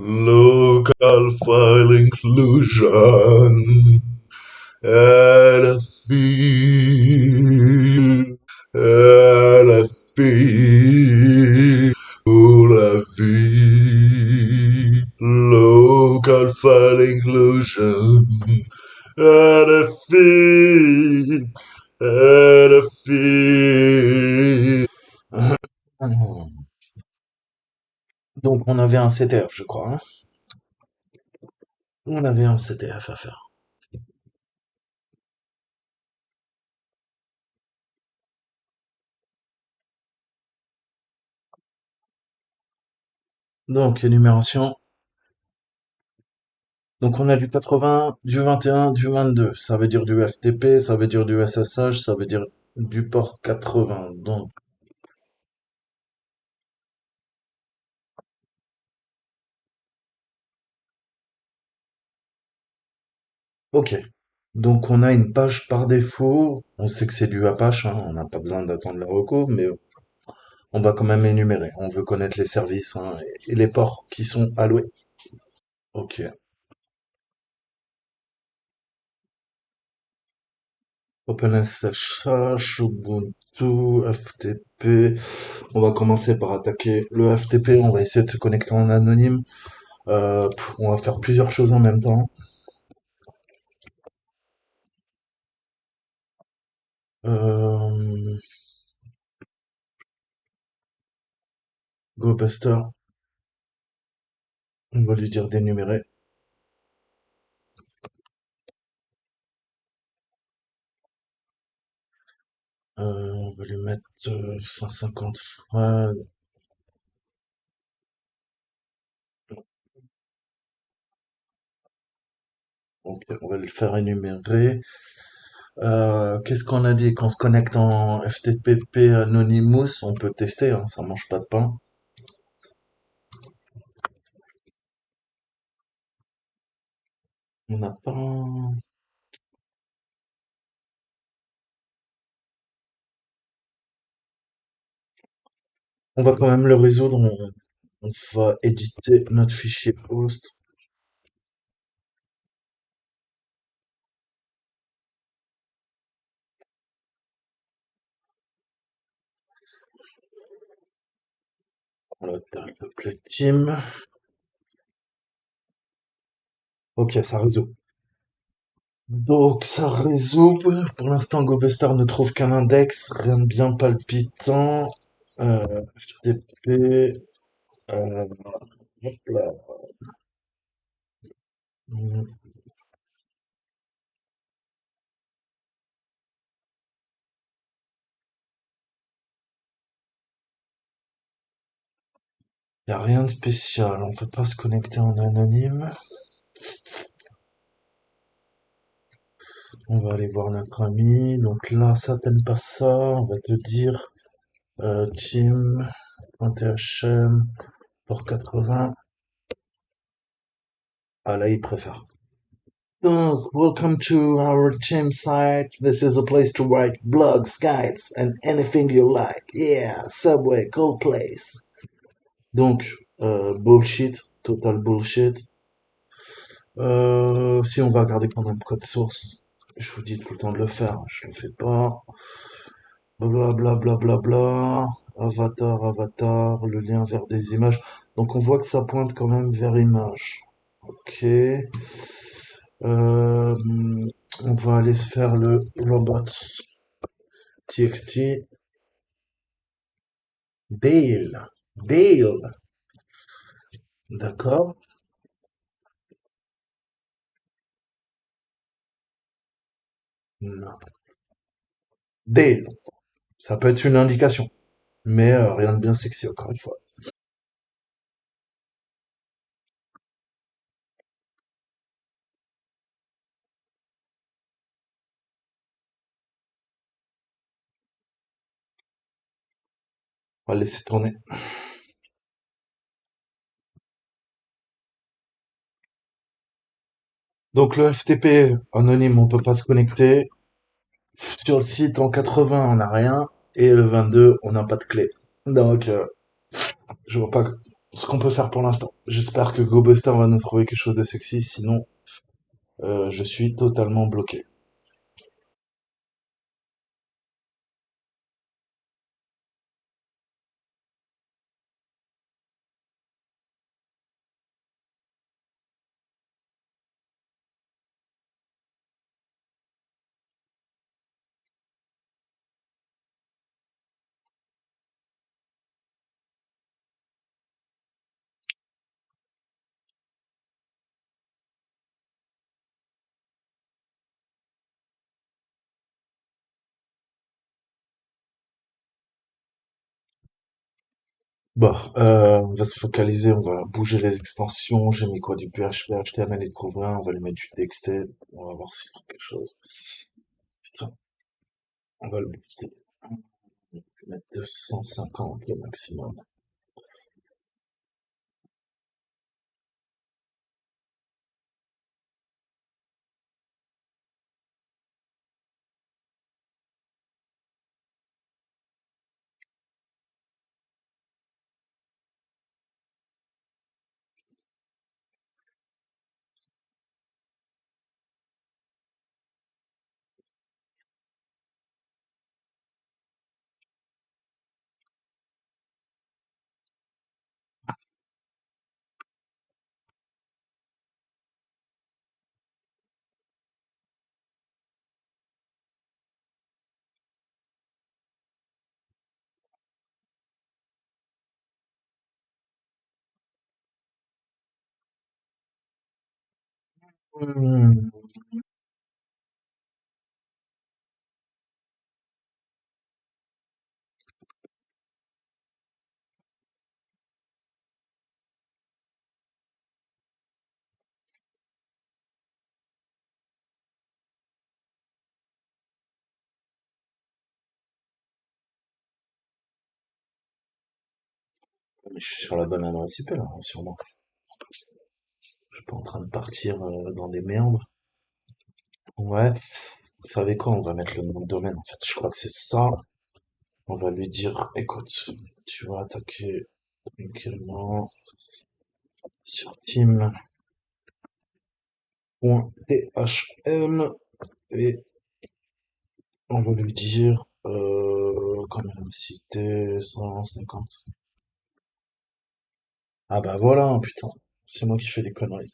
Local file inclusion. LFI. LFI. Pour la vie. Local file inclusion. LFI. LFI. Donc on avait un CTF, je crois, hein. On avait un CTF à faire. Donc énumération. Donc on a du 80, du 21, du 22. Ça veut dire du FTP, ça veut dire du SSH, ça veut dire du port 80. Donc, ok. Donc on a une page par défaut. On sait que c'est du Apache, hein, on n'a pas besoin d'attendre la reco, mais on va quand même énumérer. On veut connaître les services, hein, et les ports qui sont alloués. Ok. OpenSSH, Ubuntu, FTP. On va commencer par attaquer le FTP. On va essayer de se connecter en anonyme. On va faire plusieurs choses en même temps. Euh, GoBuster, on va lui dire d'énumérer. On va lui mettre 150 francs. Ok, on va le faire énumérer. Qu'est-ce qu'on a dit? Qu'on se connecte en FTP Anonymous, on peut tester, hein, ça mange pas de pain. On n'a pas... On va quand même le résoudre. On va éditer notre fichier host. On va appeler team. Ok, ça résout. Donc ça résout. Pour l'instant, GoBuster ne trouve qu'un index, rien de bien palpitant. HTTP. Hop là. Il n'y a rien de spécial. On peut pas se connecter en anonyme. On va aller voir notre ami. Donc là, ça t'aime pas ça. On va te dire team.thm port 80. Ah là, il préfère. Donc, welcome to our team site. This is a place to write blogs, guides, and anything you like. Yeah, Subway, cool place. Donc, bullshit, total bullshit. Si on va regarder quand même code source, je vous dis tout le temps de le faire, je le fais pas. Bla bla bla bla bla. Avatar, avatar, le lien vers des images. Donc on voit que ça pointe quand même vers images. Ok. Euh, on va aller se faire le robots.txt. Dale. Dale. D'accord. Non. Dale. Ça peut être une indication. Mais rien de bien sexy encore une fois. On va le laisser tourner. Donc le FTP anonyme, on peut pas se connecter. Sur le site en 80, on n'a rien. Et le 22, on n'a pas de clé. Donc je vois pas. ce qu'on peut faire pour l'instant. J'espère que GoBuster va nous trouver quelque chose de sexy, sinon je suis totalement bloqué. Bon, on va se focaliser, on va bouger les extensions. J'ai mis quoi du PHP, HTML et de Couvrin, on va lui mettre du TXT, on va voir s'il trouve quelque chose. Putain, on va le booster. On va mettre 250 le maximum. Hmm, mais je suis sur la bonne adresse IP là, sûrement. Je suis pas en train de partir dans des méandres. Ouais, vous savez quoi, on va mettre le nom de domaine en fait. Je crois que c'est ça. On va lui dire, écoute, tu vas attaquer tranquillement sur team.phm et on va lui dire quand même cité 150. Ah bah voilà, hein, putain, c'est moi qui fais des conneries.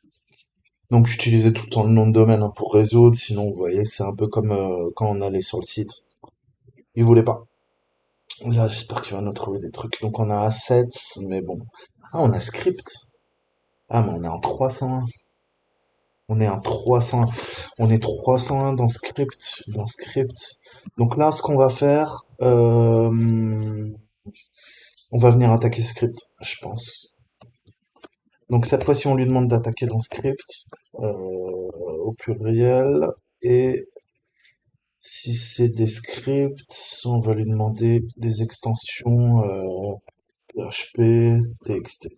Donc j'utilisais tout le temps le nom de domaine hein, pour résoudre, sinon vous voyez, c'est un peu comme quand on allait sur le site. Il voulait pas. Là, j'espère qu'il va nous trouver des trucs. Donc on a assets, mais bon. Ah, on a script. Ah, mais on est en 301. On est en 301. On est 301 dans script. Dans script. Donc là, ce qu'on va faire, on va venir attaquer script, je pense. Donc cette fois-ci, on lui demande d'attaquer dans script au pluriel. Et si c'est des scripts, on va lui demander des extensions PHP, TXT.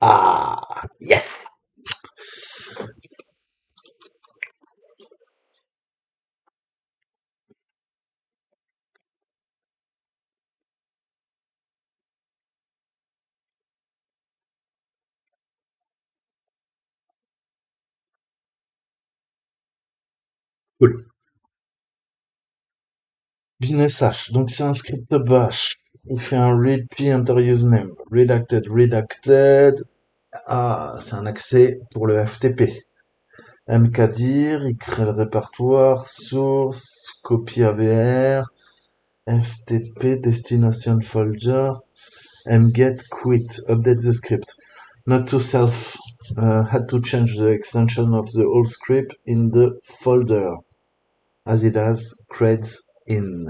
Ah, yes! Cool. Business Hash. Donc c'est un script bash. Il fait un read p enter username. Redacted, redacted. Ah, c'est un accès pour le FTP. Mkdir, il crée le répertoire, source, copie AVR, FTP, destination folder, mget quit, update the script. Not to self, had to change the extension of the whole script in the folder, as it has creds in.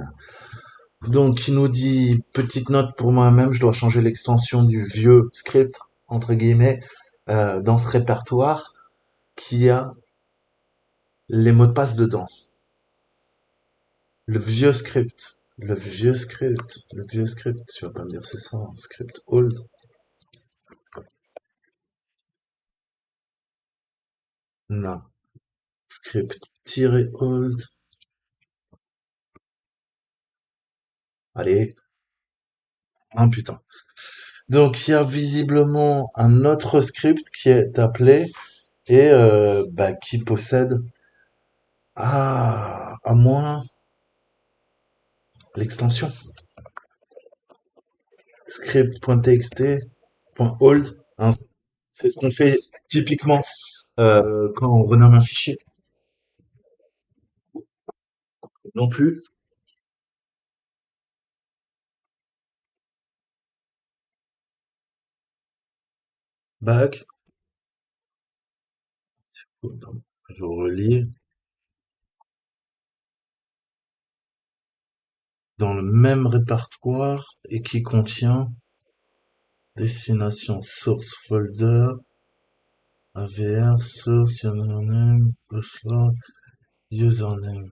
Donc, il nous dit, petite note pour moi-même, je dois changer l'extension du vieux script, entre guillemets, dans ce répertoire qui a les mots de passe dedans. Le vieux script. Le vieux script. Le vieux script. Tu vas pas me dire c'est ça, un script old. Non. Script-old. Allez. Ah putain. Donc il y a visiblement un autre script qui est appelé et bah, qui possède à moins l'extension script.txt.hold. Hein. C'est ce qu'on fait typiquement quand on renomme un fichier. Non plus. Back. Je relis. Dans le même répertoire et qui contient destination source folder AVR source username password username.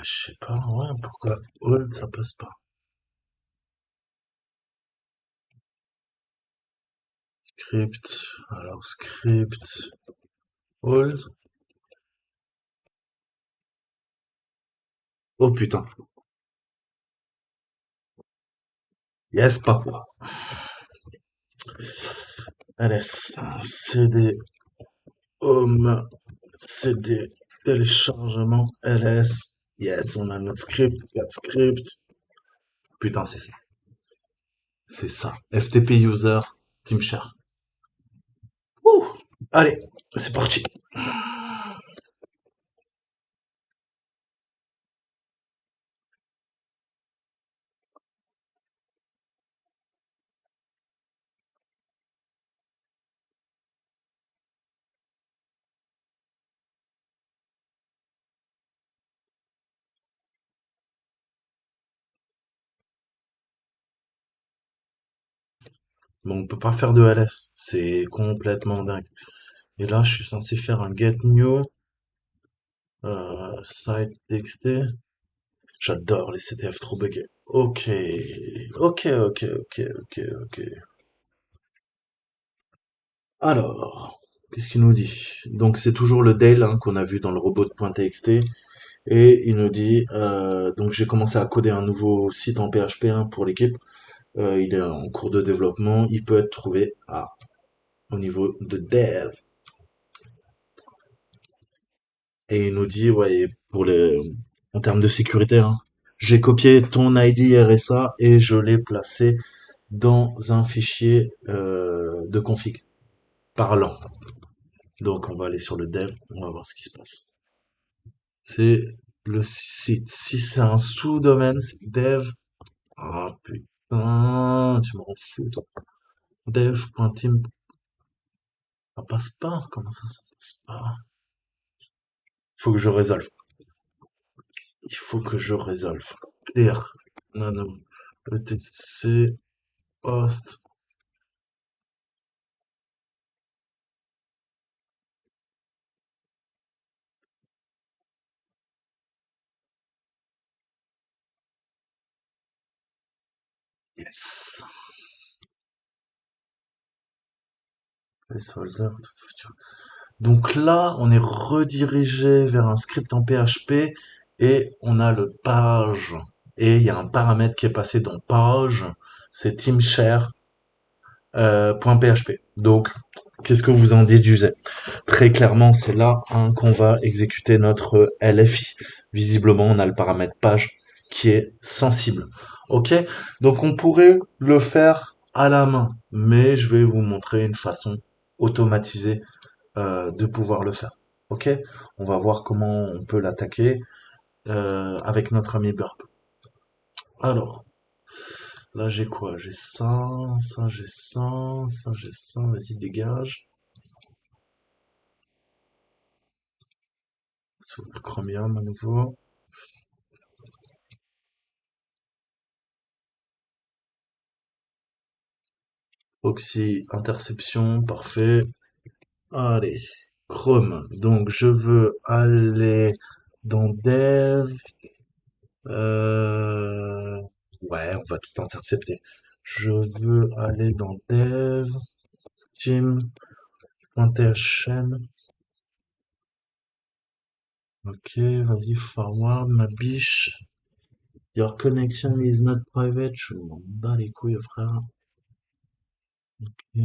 Je sais pas, ouais, pourquoi hold ça passe pas. Script, alors script hold. Oh putain, yes papa. ls cd home cd téléchargement ls. Yes, on a notre script, notre script. Putain, c'est ça. C'est ça. FTP user, Teamshare. Ouh, allez, c'est parti. Bon, on peut pas faire de ls, c'est complètement dingue. Et là, je suis censé faire un get new site txt. J'adore les CTF trop buggés. Ok, ok, ok, ok, ok, ok. Alors, qu'est-ce qu'il nous dit? Donc c'est toujours le Dale hein, qu'on a vu dans le robot.txt et il nous dit donc j'ai commencé à coder un nouveau site en PHP 1 pour l'équipe. Il est en cours de développement. Il peut être trouvé au niveau de dev. Et il nous dit, ouais, en termes de sécurité, hein, j'ai copié ton ID RSA et je l'ai placé dans un fichier de config parlant. Donc on va aller sur le dev, on va voir ce qui se passe. C'est le site. Si c'est un sous-domaine, c'est dev. Ah putain, tu me rends fou, toi. Dev.team. Ça passe pas? Comment ça passe pas? Faut que je résolve. Il faut que je résolve. Clear. Non, non. ETC host. Yes. Placeholder. Donc là, on est redirigé vers un script en PHP et on a le page. Et il y a un paramètre qui est passé dans page, c'est teamshare .php. Donc, qu'est-ce que vous en déduisez? Très clairement, c'est là hein, qu'on va exécuter notre LFI. Visiblement, on a le paramètre page qui est sensible. Ok? Donc, on pourrait le faire à la main, mais je vais vous montrer une façon automatisée de pouvoir le faire. Ok? On va voir comment on peut l'attaquer avec notre ami Burp. Alors, là j'ai quoi? J'ai ça, ça j'ai ça, ça j'ai ça, vas-y dégage. Sur Chromium à nouveau. Proxy interception, parfait. Allez, Chrome. Donc je veux aller dans Dev. Euh... Ouais, on va tout intercepter. Je veux aller dans Dev, Team, .thm. Ok, vas-y, forward, ma biche. Your connection is not private. Je m'en bats les couilles, frère. Ok.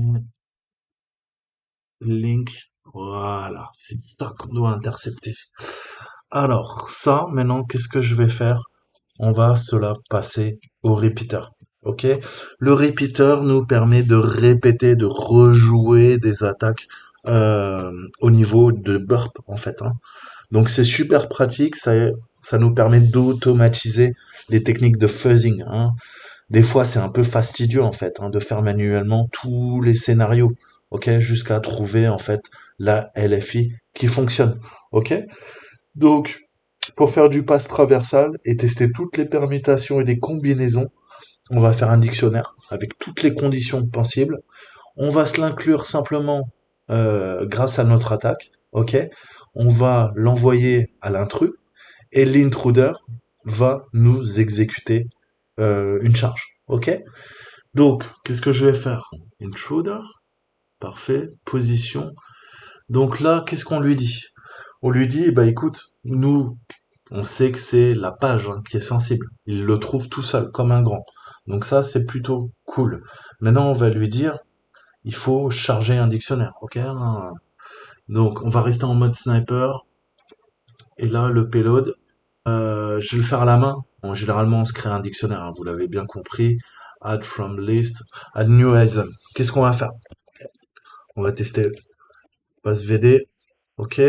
Link. Voilà. C'est ça qu'on doit intercepter. Alors, ça, maintenant, qu'est-ce que je vais faire? On va cela passer au repeater. Ok? Le repeater nous permet de répéter, de rejouer des attaques au niveau de burp, en fait, hein. Donc c'est super pratique, ça nous permet d'automatiser les techniques de fuzzing, hein. Des fois, c'est un peu fastidieux en fait, hein, de faire manuellement tous les scénarios, ok, jusqu'à trouver en fait la LFI qui fonctionne, ok. Donc, pour faire du pass traversal et tester toutes les permutations et les combinaisons, on va faire un dictionnaire avec toutes les conditions possibles. On va se l'inclure simplement grâce à notre attaque, ok. On va l'envoyer à l'intrus et l'intruder va nous exécuter une charge, ok. Donc, qu'est-ce que je vais faire? Intruder, parfait, position. Donc là, qu'est-ce qu'on lui dit? On lui dit, bah écoute, nous, on sait que c'est la page hein, qui est sensible. Il le trouve tout seul, comme un grand. Donc ça, c'est plutôt cool. Maintenant, on va lui dire, il faut charger un dictionnaire, ok? Donc, on va rester en mode sniper. Et là, le payload, je vais le faire à la main. Bon, généralement, on se crée un dictionnaire, hein, vous l'avez bien compris. Add from list, add new item. Qu'est-ce qu'on va faire? On va tester passe VD, ok,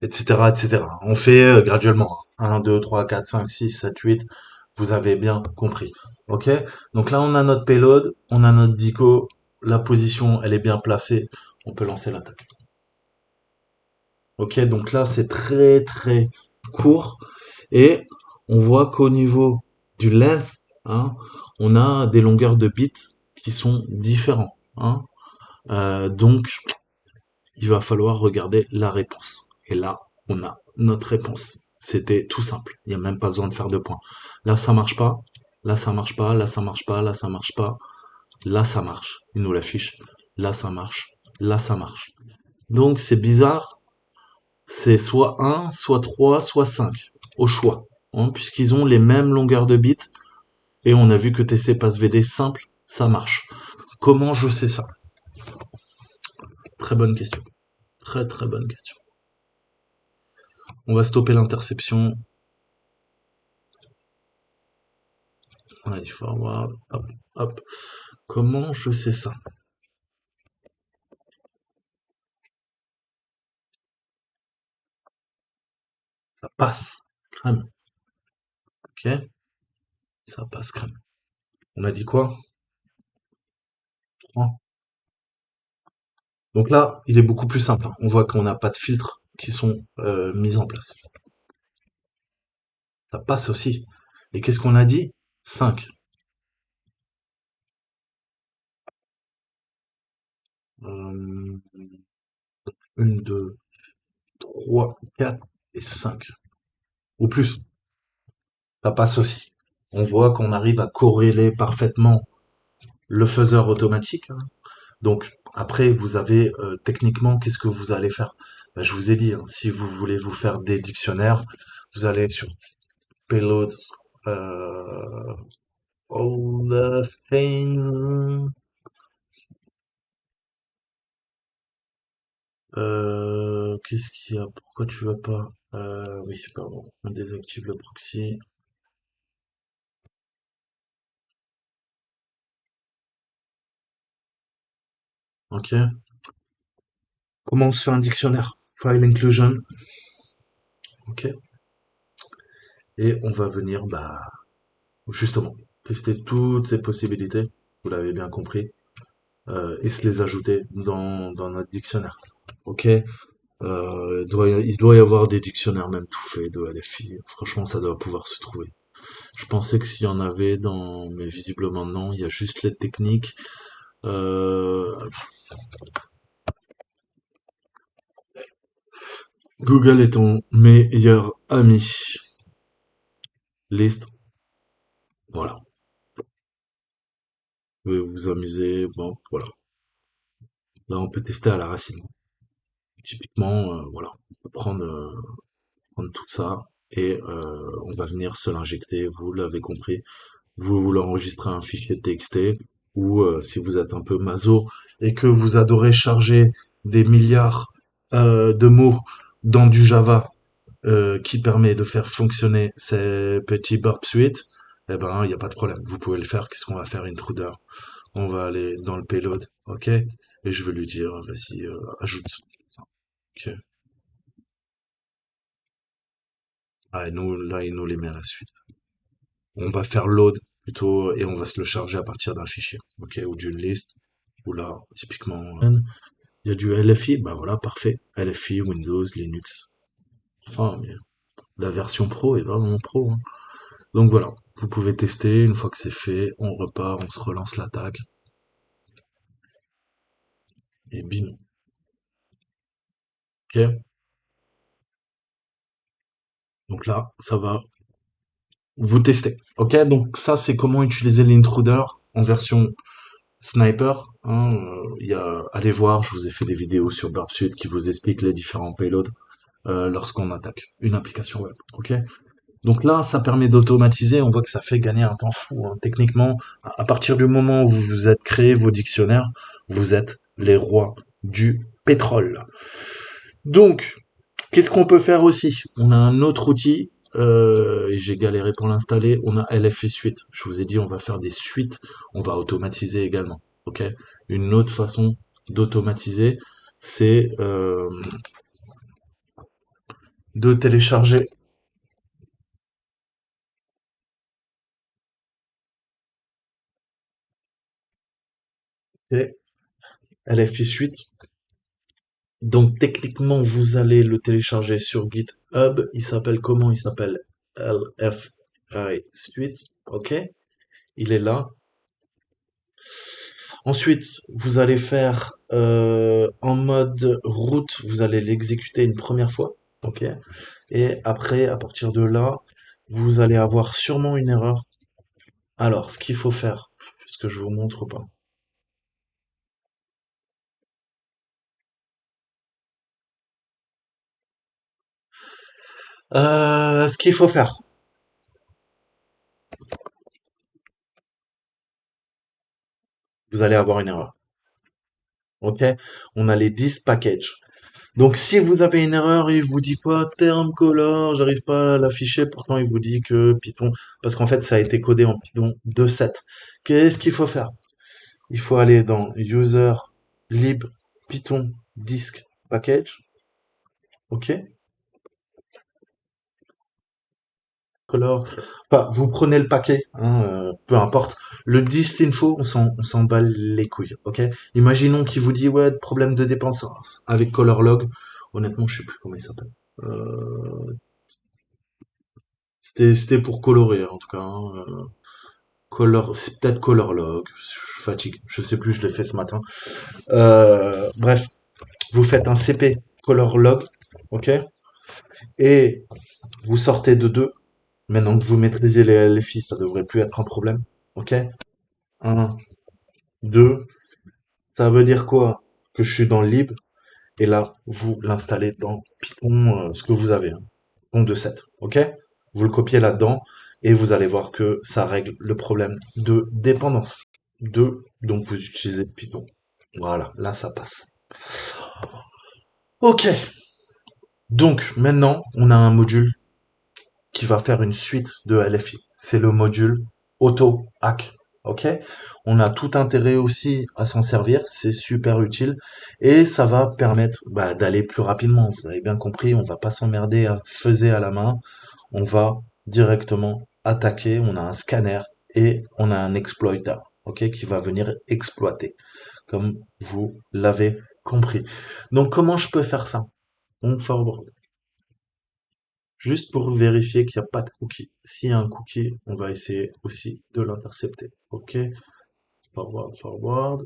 etc., etc. On fait graduellement. 1, 2, 3, 4, 5, 6, 7, 8. Vous avez bien compris. Ok? Donc là, on a notre payload, on a notre dico. La position, elle est bien placée. On peut lancer l'attaque. Ok? Donc là, c'est très, très court. Et on voit qu'au niveau du length, hein, on a des longueurs de bits qui sont différents, hein. Donc, il va falloir regarder la réponse. Et là, on a notre réponse. C'était tout simple. Il n'y a même pas besoin de faire de points. Là, ça marche pas. Là, ça marche pas. Là, ça marche pas. Là, ça marche pas. Là, ça marche. Il nous l'affiche. Là, ça marche. Là, ça marche. Donc, c'est bizarre. C'est soit un, soit 3, soit 5 au choix, hein, puisqu'ils ont les mêmes longueurs de bits. Et on a vu que TC passe VD simple, ça marche. Comment je sais ça? Très bonne question. Très très bonne question. On va stopper l'interception. Ouais, forward. Hop, hop. Comment je sais ça? Ça passe. Crème. Ok? Ça passe crème. On a dit quoi? 3. Donc là, il est beaucoup plus simple, hein. On voit qu'on n'a pas de filtres qui sont mis en place. Ça passe aussi. Et qu'est-ce qu'on a dit? 5. 1, 2, 3, 4 et 5. Ou plus. Ça passe aussi. On voit qu'on arrive à corréler parfaitement le faiseur automatique, hein. Donc après, vous avez techniquement, qu'est-ce que vous allez faire? Ben, je vous ai dit, hein, si vous voulez vous faire des dictionnaires, vous allez sur Payload, euh, All the Things. Qu'est-ce qu'il y a? Pourquoi tu vas pas? Oui, pardon. On désactive le proxy. Ok. Comment on se fait un dictionnaire? File inclusion. Ok. Et on va venir, bah, justement, tester toutes ces possibilités. Vous l'avez bien compris. Et se les ajouter dans notre dictionnaire. Ok. Il doit y avoir des dictionnaires même tout faits de LFI. Franchement, ça doit pouvoir se trouver. Je pensais que s'il y en avait dans, mais visiblement non. Il y a juste les techniques. Euh, Google est ton meilleur ami. Liste. Voilà. Vous vous amuser. Bon, voilà. Là, on peut tester à la racine. Typiquement, voilà, on peut prendre tout ça et on va venir se l'injecter, vous l'avez compris. Vous l'enregistrez un fichier TXT ou si vous êtes un peu maso et que vous adorez charger des milliards de mots dans du Java qui permet de faire fonctionner ces petits burp suites, eh ben, il n'y a pas de problème. Vous pouvez le faire. Qu'est-ce qu'on va faire, intruder? On va aller dans le payload, ok? Et je vais lui dire, vas-y, ajoute. Ok. Ah, et nous, là, il nous les met à la suite. On va faire load plutôt et on va se le charger à partir d'un fichier, ok? Ou d'une liste. Ou là, typiquement, il y a du LFI, bah voilà, parfait. LFI, Windows, Linux. Ah, mais la version pro est vraiment pro, hein. Donc voilà, vous pouvez tester, une fois que c'est fait, on repart, on se relance l'attaque, et bim. Ok? Donc là, ça va vous tester. Ok? Donc ça, c'est comment utiliser l'intruder en version sniper. Hein, allez voir, je vous ai fait des vidéos sur Burpsuite qui vous expliquent les différents payloads lorsqu'on attaque une application web. Ok? Donc là, ça permet d'automatiser, on voit que ça fait gagner un temps fou, hein. Techniquement, à partir du moment où vous vous êtes créé vos dictionnaires, vous êtes les rois du pétrole. Donc, qu'est-ce qu'on peut faire aussi? On a un autre outil, et j'ai galéré pour l'installer, on a LFI Suite. Je vous ai dit, on va faire des suites, on va automatiser également. Ok? Une autre façon d'automatiser, c'est de télécharger LFI Suite. Donc techniquement, vous allez le télécharger sur GitHub. Il s'appelle comment? Il s'appelle LFI Suite. Ok, il est là. Ensuite, vous allez faire en mode route, vous allez l'exécuter une première fois. Ok. Et après, à partir de là, vous allez avoir sûrement une erreur. Alors, ce qu'il faut faire, puisque je vous montre pas. Ce qu'il faut faire, vous allez avoir une erreur. Ok. On a les 10 packages. Donc si vous avez une erreur, il vous dit quoi? Terme color, j'arrive pas à l'afficher, pourtant il vous dit que Python, parce qu'en fait ça a été codé en Python 2.7. Qu'est-ce qu'il faut faire? Il faut aller dans user lib python disk package, ok? Color, enfin, vous prenez le paquet, hein, peu importe. Le dist info, on s'en bat les couilles, ok? Imaginons qu'il vous dit ouais, problème de dépendance avec color log. Honnêtement, je sais plus comment il s'appelle. C'était pour colorer, en tout cas, hein. C'est peut-être Colorlog. Je fatigue. Je sais plus, je l'ai fait ce matin. Bref, vous faites un CP Colorlog, ok? Et vous sortez de 2. Maintenant que vous maîtrisez les LFI, ça devrait plus être un problème, ok? Un, 2. Ça veut dire quoi? Que je suis dans le lib. Et là, vous l'installez dans Python, ce que vous avez, hein. Python 2.7, ok? Vous le copiez là-dedans et vous allez voir que ça règle le problème de dépendance. 2, donc vous utilisez Python. Voilà, là ça passe. Ok, donc maintenant on a un module qui va faire une suite de LFI. C'est le module auto hack. Ok, on a tout intérêt aussi à s'en servir, c'est super utile et ça va permettre d'aller plus rapidement. Vous avez bien compris, on va pas s'emmerder à faiser à la main, on va directement attaquer. On a un scanner et on a un exploiter, ok, qui va venir exploiter, comme vous l'avez compris. Donc comment je peux faire ça? On forward. Juste pour vérifier qu'il n'y a pas de cookie. S'il y a un cookie, on va essayer aussi de l'intercepter. Ok, forward, forward.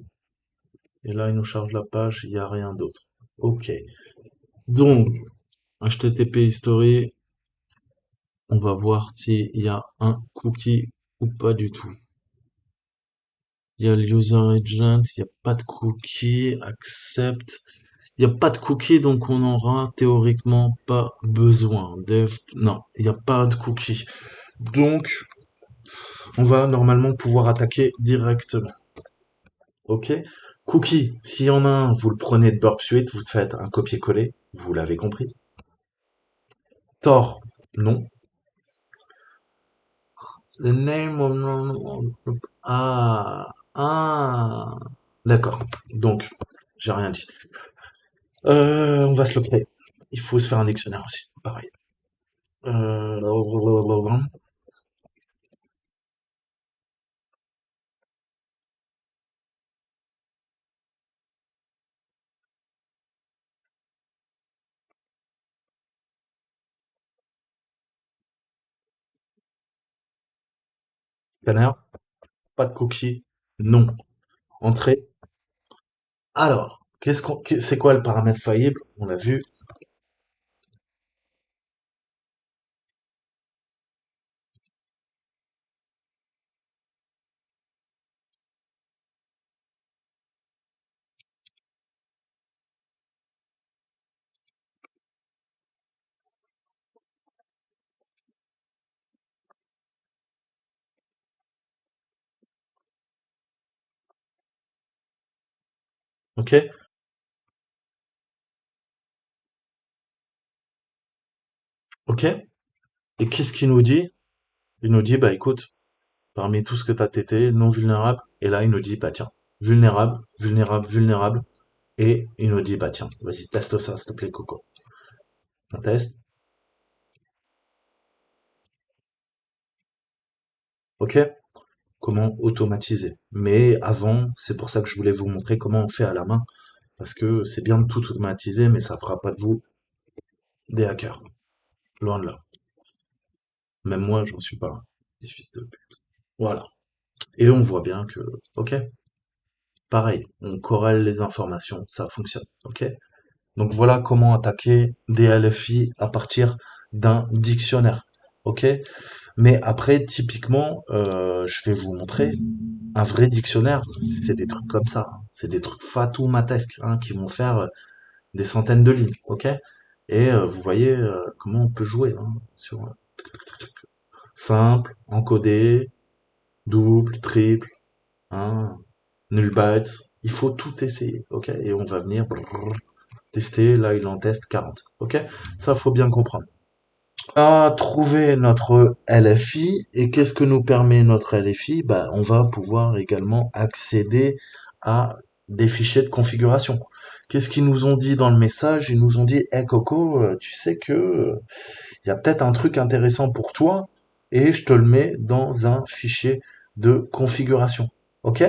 Et là, il nous charge la page, il n'y a rien d'autre. Ok. Donc, HTTP history, on va voir s'il y a un cookie ou pas du tout. Il y a le user agent, il n'y a pas de cookie, accept. Il n'y a pas de cookie, donc on n'aura théoriquement pas besoin. Dev, non, il n'y a pas de cookie. Donc, on va normalement pouvoir attaquer directement. Ok? Cookie, s'il y en a un, vous le prenez de Burp Suite, vous faites un copier-coller, vous l'avez compris. Tor, non. The name of... Ah. D'accord. Donc, j'ai rien dit. On va se le créer. Il faut se faire un dictionnaire aussi. Pareil. Scanner, pas de cookie, non. Entrée. Alors, c'est quoi le paramètre faillible? On l'a vu. Ok? Ok? Et qu'est-ce qu'il nous dit? Il nous dit, bah écoute, parmi tout ce que t'as tété, non vulnérable, et là il nous dit, bah tiens, vulnérable, vulnérable, vulnérable, et il nous dit, bah tiens, vas-y, teste ça, s'il te plaît, Coco. On teste. Ok? Comment automatiser. Mais avant, c'est pour ça que je voulais vous montrer comment on fait à la main, parce que c'est bien de tout automatiser, mais ça fera pas de vous des hackers. Loin de là. Même moi, j'en suis pas un. Fils de pute. Voilà. Et on voit bien que, ok, pareil, on corrèle les informations, ça fonctionne, ok. Donc voilà comment attaquer des LFI à partir d'un dictionnaire, ok. Mais après, typiquement, je vais vous montrer un vrai dictionnaire, c'est des trucs comme ça, hein. C'est des trucs fatoumatesques, hein, qui vont faire des centaines de lignes, ok. Et vous voyez comment on peut jouer, hein, sur simple, encodé, double, triple, hein, null bytes. Il faut tout essayer, ok? Et on va venir tester. Là, il en teste 40, ok? Ça, faut bien comprendre. On a trouvé notre LFI et qu'est-ce que nous permet notre LFI? Bah, on va pouvoir également accéder à des fichiers de configuration. Qu'est-ce qu'ils nous ont dit dans le message? Ils nous ont dit, hey Coco, tu sais que il y a peut-être un truc intéressant pour toi et je te le mets dans un fichier de configuration. Ok?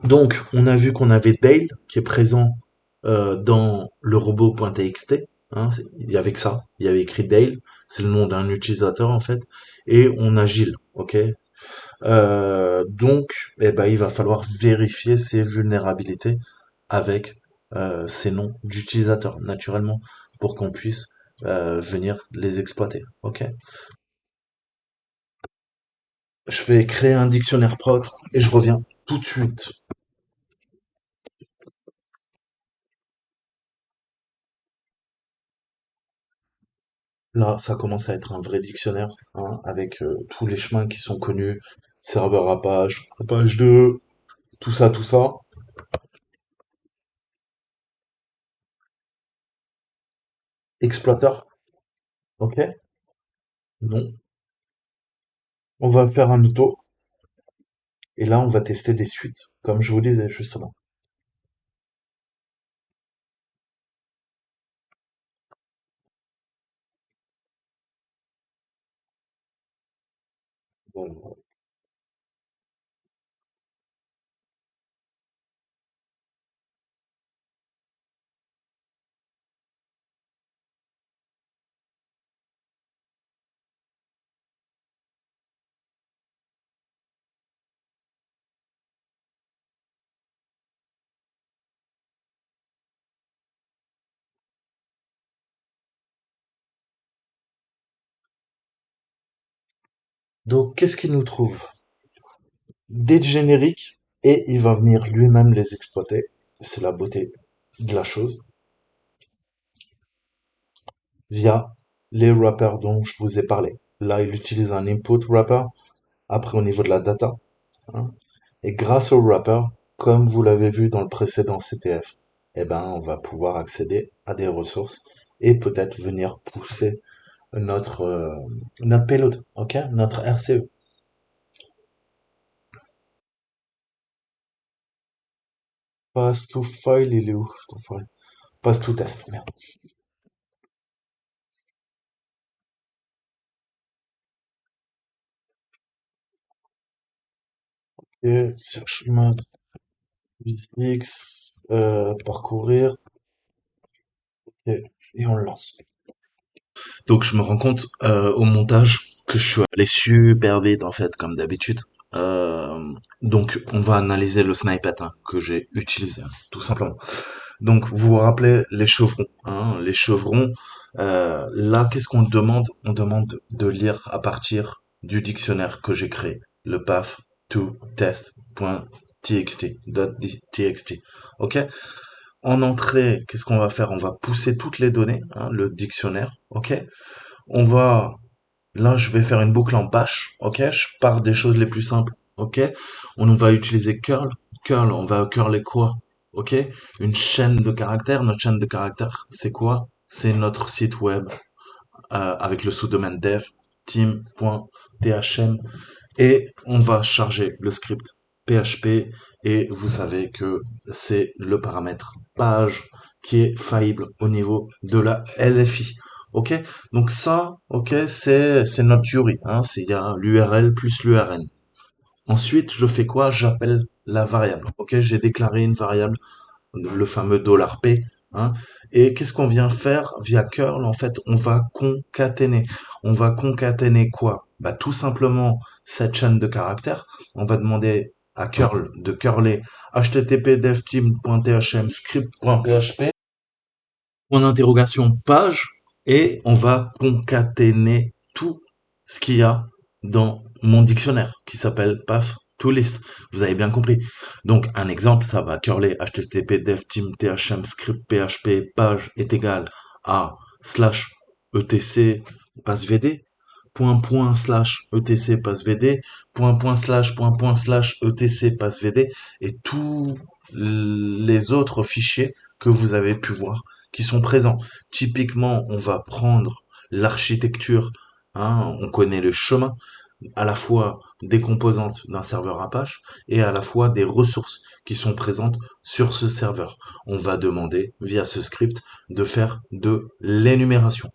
Donc, on a vu qu'on avait Dale qui est présent dans le robot.txt. Hein, il y avait que ça. Il y avait écrit Dale. C'est le nom d'un utilisateur en fait. Et on a Gilles. Ok? Donc, eh ben, il va falloir vérifier ces vulnérabilités avec ces noms d'utilisateurs, naturellement, pour qu'on puisse venir les exploiter. Ok? Je vais créer un dictionnaire prot et je reviens tout de suite. Là, ça commence à être un vrai dictionnaire, hein, avec tous les chemins qui sont connus, serveur Apache, Apache 2, tout ça, tout ça. Exploiteur, ok? Non. On va faire un auto, et là, on va tester des suites, comme je vous disais, justement. Bon. Donc, qu'est-ce qu'il nous trouve? des génériques et il va venir lui-même les exploiter. C'est la beauté de la chose via les wrappers dont je vous ai parlé. Là, il utilise un input wrapper. Après, au niveau de la data, hein, et grâce au wrapper, comme vous l'avez vu dans le précédent CTF, eh ben, on va pouvoir accéder à des ressources et peut-être venir pousser notre payload, ok, notre RCE. Pass to file, il est où ton file? Pass to test, merde. Et sur chemin X, parcourir, et on le lance. Donc je me rends compte au montage que je suis allé super vite en fait, comme d'habitude. Donc on va analyser le snippet hein, que j'ai utilisé, tout simplement. Donc vous vous rappelez les chevrons, hein, les chevrons. Là, qu'est-ce qu'on demande? On demande de lire à partir du dictionnaire que j'ai créé, le path to test.txt, .txt. Ok? En entrée, qu'est-ce qu'on va faire? On va pousser toutes les données, hein, le dictionnaire. Ok? On va Là, je vais faire une boucle en bash, ok? Je pars des choses les plus simples, ok? On va utiliser curl. Curl, on va curler quoi? Ok? Une chaîne de caractères. Notre chaîne de caractères, c'est quoi? C'est notre site web avec le sous-domaine dev team.thm et on va charger le script PHP et vous savez que c'est le paramètre page qui est faillible au niveau de la LFI. Ok, donc ça, ok, c'est notre URI. Hein, il y a l'URL plus l'URN. Ensuite, je fais quoi? J'appelle la variable. Ok, j'ai déclaré une variable, le fameux $P. Hein, et qu'est-ce qu'on vient faire via curl? En fait, on va concaténer. On va concaténer quoi? Bah, tout simplement cette chaîne de caractères. On va demander à curl de curler http devteam.thm script.php point d'interrogation page et on va concaténer tout ce qu'il y a dans mon dictionnaire qui s'appelle path to list. Vous avez bien compris. Donc un exemple, ça va curler http dev team thm script php page est égal à slash etc passvd point slash etc passvd point slash etc passvd et tous les autres fichiers que vous avez pu voir qui sont présents. Typiquement, on va prendre l'architecture, hein, on connaît le chemin, à la fois des composantes d'un serveur Apache et à la fois des ressources qui sont présentes sur ce serveur. On va demander, via ce script, de faire de l'énumération.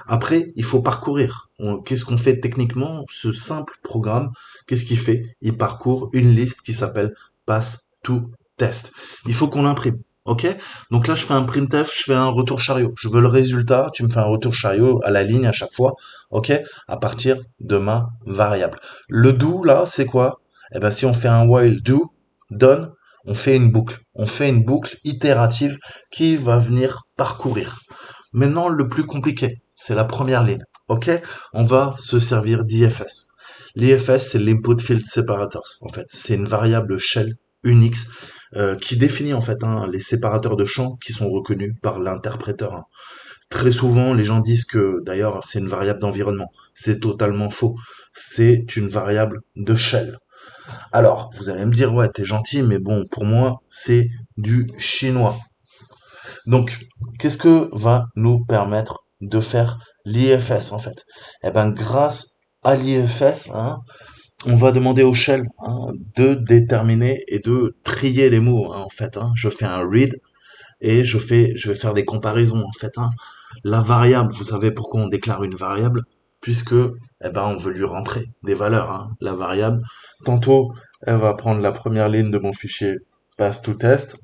Après, il faut parcourir. Qu'est-ce qu'on fait techniquement? Ce simple programme, qu'est-ce qu'il fait? Il parcourt une liste qui s'appelle pass to test. Il faut qu'on l'imprime. Ok? Donc là, je fais un printf, je fais un retour chariot. Je veux le résultat, tu me fais un retour chariot à la ligne à chaque fois. Ok? À partir de ma variable. Le do, là, c'est quoi? Eh ben, si on fait un while do, done, on fait une boucle. On fait une boucle itérative qui va venir parcourir. Maintenant, le plus compliqué, c'est la première ligne. Ok, on va se servir d'IFS. L'IFS, c'est l'Input Field Separators. En fait, c'est une variable shell Unix qui définit en fait hein, les séparateurs de champs qui sont reconnus par l'interpréteur. Hein. Très souvent, les gens disent que d'ailleurs c'est une variable d'environnement. C'est totalement faux. C'est une variable de shell. Alors, vous allez me dire ouais, t'es gentil, mais bon, pour moi, c'est du chinois. Donc, qu'est-ce que va nous permettre de faire l'IFS en fait? Eh ben, grâce à l'IFS, hein, on va demander au shell hein, de déterminer et de trier les mots hein, en fait. Hein. Je fais un read et je vais faire des comparaisons en fait. Hein. La variable, vous savez pourquoi on déclare une variable? Puisque, eh ben, on veut lui rentrer des valeurs. Hein. La variable, tantôt, elle va prendre la première ligne de mon fichier pass to test,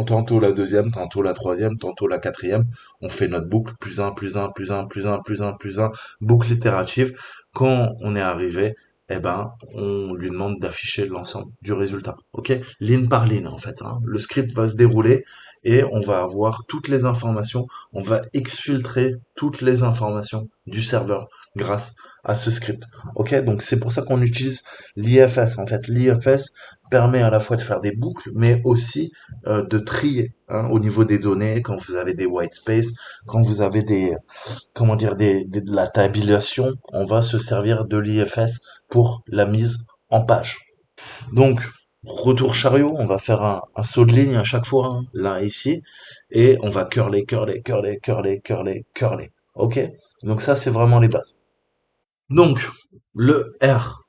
tantôt la deuxième, tantôt la troisième, tantôt la quatrième. On fait notre boucle plus un, plus un, plus un, plus un, plus un, plus un, boucle itérative. Quand on est arrivé, eh ben, on lui demande d'afficher l'ensemble du résultat. Ok, ligne par ligne en fait. Hein. Le script va se dérouler et on va avoir toutes les informations, on va exfiltrer toutes les informations du serveur grâce à ce script. Ok, donc c'est pour ça qu'on utilise l'IFS. En fait, l'IFS permet à la fois de faire des boucles, mais aussi de trier hein, au niveau des données quand vous avez des white space, quand vous avez des comment dire de la tabulation, on va se servir de l'IFS pour la mise en page. Donc, retour chariot, on va faire un saut de ligne à chaque fois, hein, là ici, et on va curler, curler, curler, curler, curler, curler. Ok? Donc ça, c'est vraiment les bases. Donc, le R,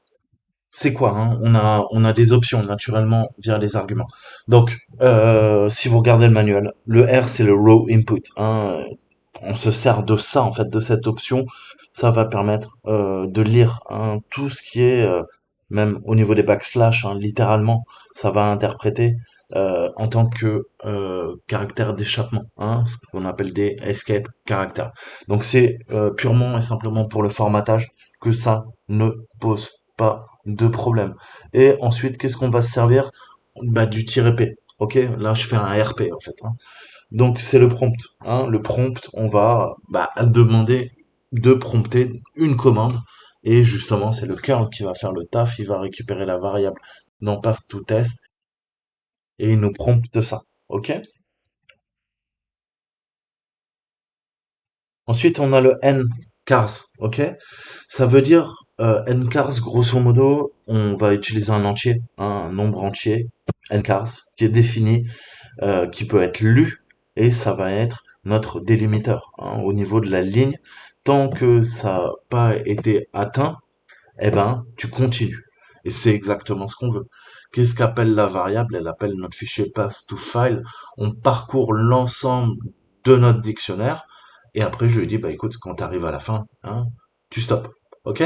c'est quoi hein on a des options naturellement via les arguments. Donc, si vous regardez le manuel, le R, c'est le raw input. Hein, on se sert de ça, en fait, de cette option. Ça va permettre de lire hein, tout ce qui est, même au niveau des backslash, hein, littéralement, ça va interpréter en tant que caractère d'échappement, hein, ce qu'on appelle des escape caractères. Donc c'est purement et simplement pour le formatage que ça ne pose pas de problème. Et ensuite, qu'est-ce qu'on va se servir? Bah, du tiret P. Ok, là je fais un RP en fait. Hein. Donc c'est le prompt. Hein. Le prompt, on va bah, demander de prompter une commande. Et justement, c'est le curl qui va faire le taf. Il va récupérer la variable dans path to test et il nous prompte ça. Ok? Ensuite, on a le ncars. Ok? Ça veut dire ncars, grosso modo, on va utiliser un entier, hein, un nombre entier, ncars, qui est défini qui peut être lu et ça va être notre délimiteur hein, au niveau de la ligne. Tant que ça n'a pas été atteint, eh ben, tu continues. Et c'est exactement ce qu'on veut. Qu'est-ce qu'appelle la variable? Elle appelle notre fichier path to file. On parcourt l'ensemble de notre dictionnaire et après je lui dis, bah écoute, quand tu arrives à la fin, hein, tu stops. Ok?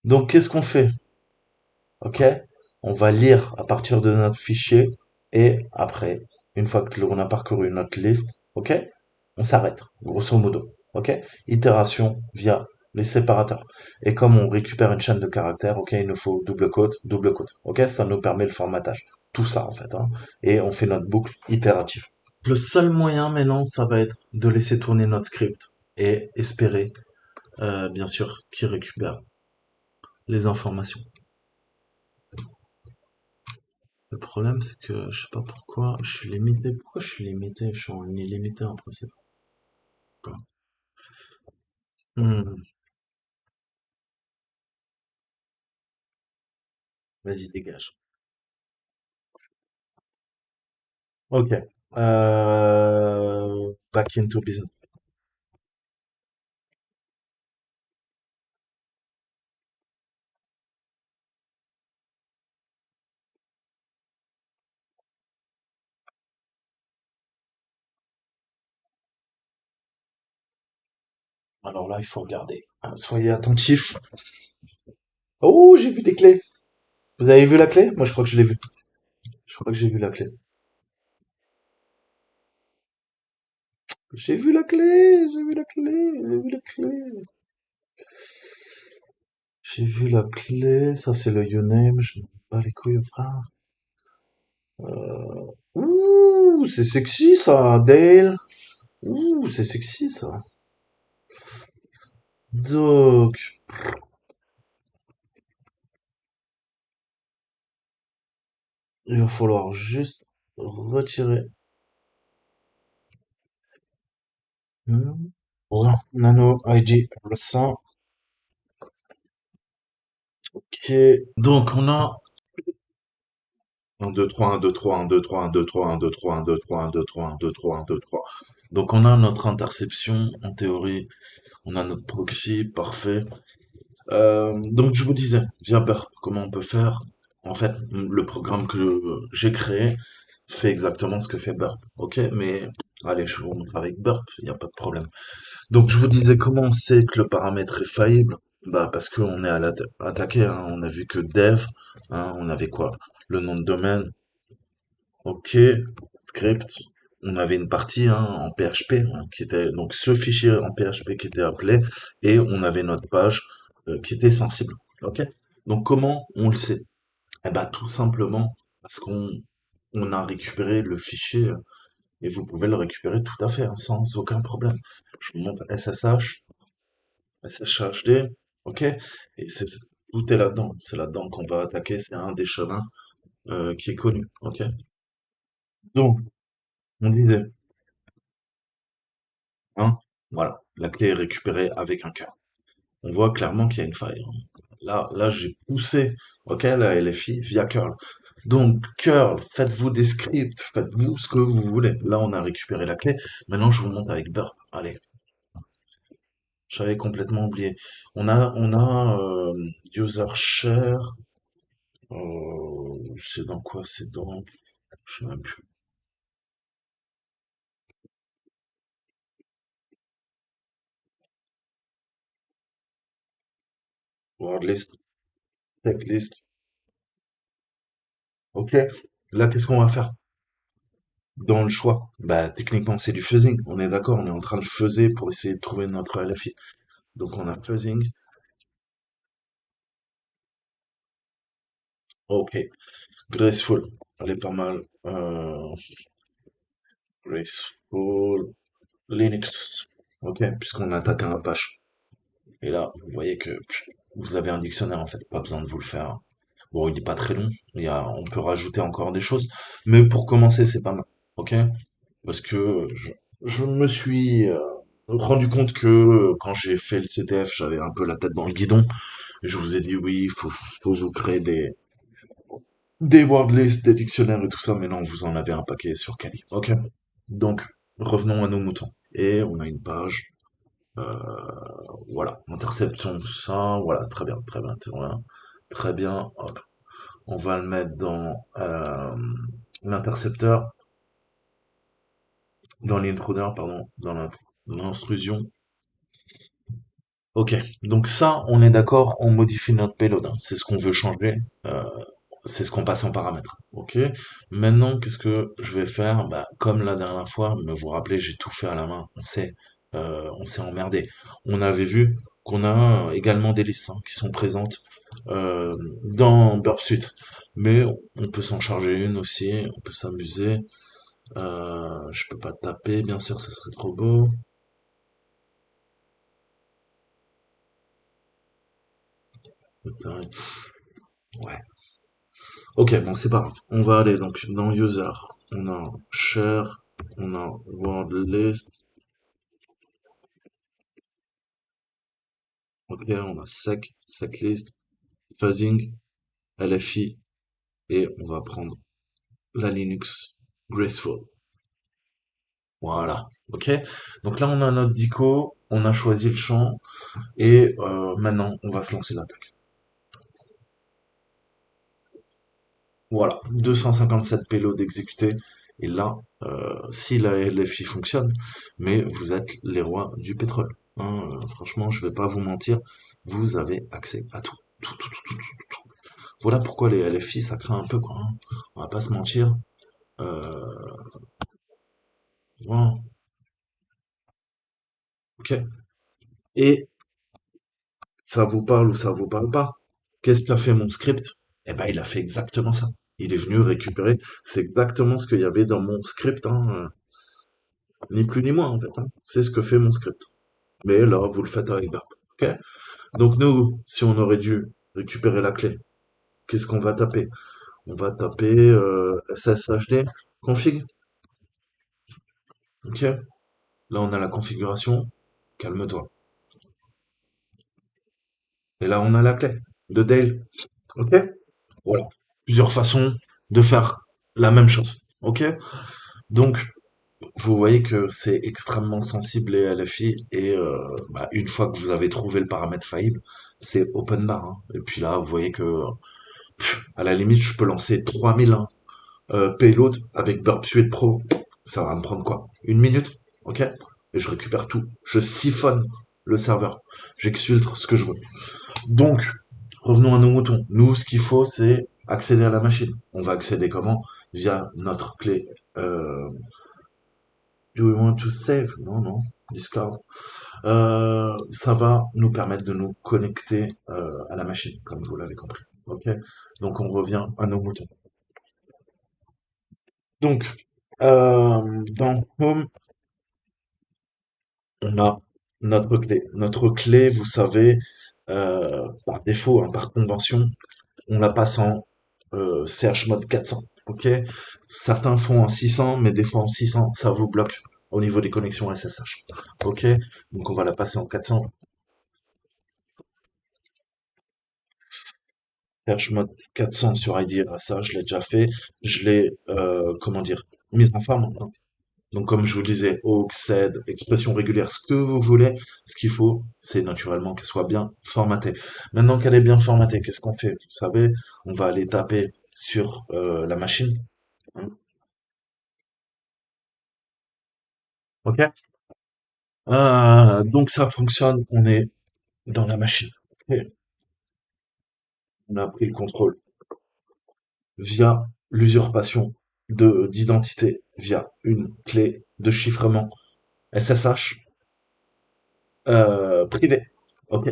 Donc qu'est-ce qu'on fait? Ok? On va lire à partir de notre fichier et après, une fois que l'on a parcouru notre liste, ok? On s'arrête, grosso modo. Ok? Itération via les séparateurs. Et comme on récupère une chaîne de caractères, ok, il nous faut double quote, double quote. Ok? Ça nous permet le formatage. Tout ça, en fait. Hein. Et on fait notre boucle itérative. Le seul moyen maintenant, ça va être de laisser tourner notre script et espérer, bien sûr, qu'il récupère les informations. Le problème, c'est que je sais pas pourquoi je suis limité. Pourquoi je suis limité? Je suis en illimité en principe. Quoi. Hmm, vas-y, dégage. Ok. Back into business. Alors là, il faut regarder. Soyez attentifs. Oh, j'ai vu des clés. Vous avez vu la clé? Moi, je crois que je l'ai vue. Je crois que j'ai vu la clé. J'ai vu la clé. J'ai vu la clé. J'ai vu la clé. J'ai vu la clé. Ça, c'est le uname. Je me bats les couilles, frère. Ouh, c'est sexy ça, Dale. Ouh, c'est sexy ça. Donc, il va falloir juste retirer. Voilà. Nano ID R100. Ok. Donc, on a 1, 2, 3, 1, 2, 3, 1, 2, 3, 1, 2, 3, 1, 2, 3, 1, 2, 3, 1, 2, 3, 1, 2, 3, 1, 2, 3. Donc, on a notre interception. En théorie, on a notre proxy. Parfait. Donc, je vous disais, via Burp, comment on peut faire? En fait, le programme que j'ai créé fait exactement ce que fait Burp. Ok, mais allez, je vous montre avec Burp, il n'y a pas de problème. Donc, je vous disais comment on sait que le paramètre est faillible? Bah, parce qu'on est attaqué, hein. On a vu que dev, hein, on avait quoi? Le nom de domaine, ok, script. On avait une partie hein, en PHP hein, qui était donc ce fichier en PHP qui était appelé et on avait notre page qui était sensible. Ok. Donc comment on le sait? Eh ben tout simplement parce qu'on on a récupéré le fichier et vous pouvez le récupérer tout à fait, hein, sans aucun problème. Je vous montre SSH, SSHD, ok? Et tout est là-dedans. C'est là-dedans qu'on va attaquer. C'est un des chemins qui est connu, ok? Donc, on disait, hein, voilà, la clé est récupérée avec un cœur. On voit clairement qu'il y a une faille, hein. Là, j'ai poussé, ok, la LFI via curl. Donc, curl, faites-vous des scripts, faites-vous ce que vous voulez. Là, on a récupéré la clé. Maintenant, je vous montre avec burp. Allez, j'avais complètement oublié. On a user share. C'est dans quoi? C'est dans, je sais même plus. Word list, tech list. Ok. Là, qu'est-ce qu'on va faire? Dans le choix, bah techniquement c'est du fuzzing, on est d'accord, on est en train de fuzzer pour essayer de trouver notre LFI. Donc on a fuzzing, ok, graceful, elle est pas mal. Graceful, Linux, ok, puisqu'on attaque un Apache. Et là, vous voyez que vous avez un dictionnaire en fait, pas besoin de vous le faire. Bon, il est pas très long, on peut rajouter encore des choses, mais pour commencer c'est pas mal, ok? Parce que je me suis rendu compte que quand j'ai fait le CTF, j'avais un peu la tête dans le guidon. Et je vous ai dit oui, faut vous créer des word lists, des dictionnaires et tout ça, mais non, vous en avez un paquet sur Kali. Ok. Donc, revenons à nos moutons. Et on a une page, voilà, interception, tout ça, voilà, très bien, très bien, très bien. Très bien, hop. On va le mettre dans l'intercepteur, dans l'intruder, pardon, dans l'intrusion. Ok, donc ça, on est d'accord, on modifie notre payload, hein. C'est ce qu'on veut changer, c'est ce qu'on passe en paramètre. Ok, maintenant, qu'est-ce que je vais faire? Bah, comme la dernière fois, mais vous vous rappelez, j'ai tout fait à la main, on s'est emmerdé. On avait vu qu'on a également des listes hein, qui sont présentes dans Burp Suite, mais on peut s'en charger une aussi, on peut s'amuser. Je peux pas taper, bien sûr, ça serait trop beau. Ouais. Ok, bon, c'est pas grave. On va aller donc dans user. On a share, on a word list. Ok, on a sec list, fuzzing, LFI et on va prendre la Linux Graceful. Voilà. Ok. Donc là, on a notre dico, on a choisi le champ et maintenant, on va se lancer l'attaque. Voilà, 257 payloads exécutés. Et là, si la LFI fonctionne, mais vous êtes les rois du pétrole, hein. Franchement, je vais pas vous mentir, vous avez accès à tout. Tout, tout, tout, tout, tout, tout. Voilà pourquoi les LFI, ça craint un peu, quoi, hein. On va pas se mentir. Euh, voilà. Ok. Et ça vous parle ou ça vous parle pas? Qu'est-ce qu'a fait mon script? Eh ben, il a fait exactement ça. Il est venu récupérer. C'est exactement ce qu'il y avait dans mon script, hein. Ni plus ni moins en fait, hein. C'est ce que fait mon script. Mais là, vous le faites avec Burp. Ok. Donc nous, si on aurait dû récupérer la clé, qu'est-ce qu'on va taper? On va taper SSHD config. Ok. Là, on a la configuration. Calme-toi. Et là, on a la clé de Dale. Ok. Voilà. Plusieurs façons de faire la même chose. Ok. Donc, vous voyez que c'est extrêmement sensible les LFI et bah, une fois que vous avez trouvé le paramètre faillible, c'est open bar, hein. Et puis là, vous voyez que à la limite, je peux lancer 3001 payload avec Burp Suite Pro. Ça va me prendre quoi? Une minute? Ok? Et je récupère tout. Je siphonne le serveur. J'exfiltre ce que je veux. Donc, revenons à nos moutons. Nous, ce qu'il faut, c'est accéder à la machine. On va accéder comment? Via notre clé. Do we want to save? Non, non. Discord. Ça va nous permettre de nous connecter à la machine, comme vous l'avez compris. Ok? Donc on revient à nos moutons. Donc, dans Home, on a notre clé. Notre clé, vous savez, par défaut, hein, par convention, on la passe en Search mode 400. Ok? Certains font en 600, mais des fois en 600, ça vous bloque au niveau des connexions SSH. Ok? Donc on va la passer en 400. Search mode 400 sur ID, ça je l'ai déjà fait. Je l'ai, comment dire, mise en forme. Donc, comme je vous disais, awk, sed, expression régulière, ce que vous voulez, ce qu'il faut, c'est naturellement qu'elle soit bien formatée. Maintenant qu'elle est bien formatée, qu'est-ce qu'on fait? Vous savez, on va aller taper sur la machine, hein. Ok? Donc ça fonctionne, on est dans la machine. Et on a pris le contrôle via l'usurpation de d'identité, via une clé de chiffrement SSH privé. Ok.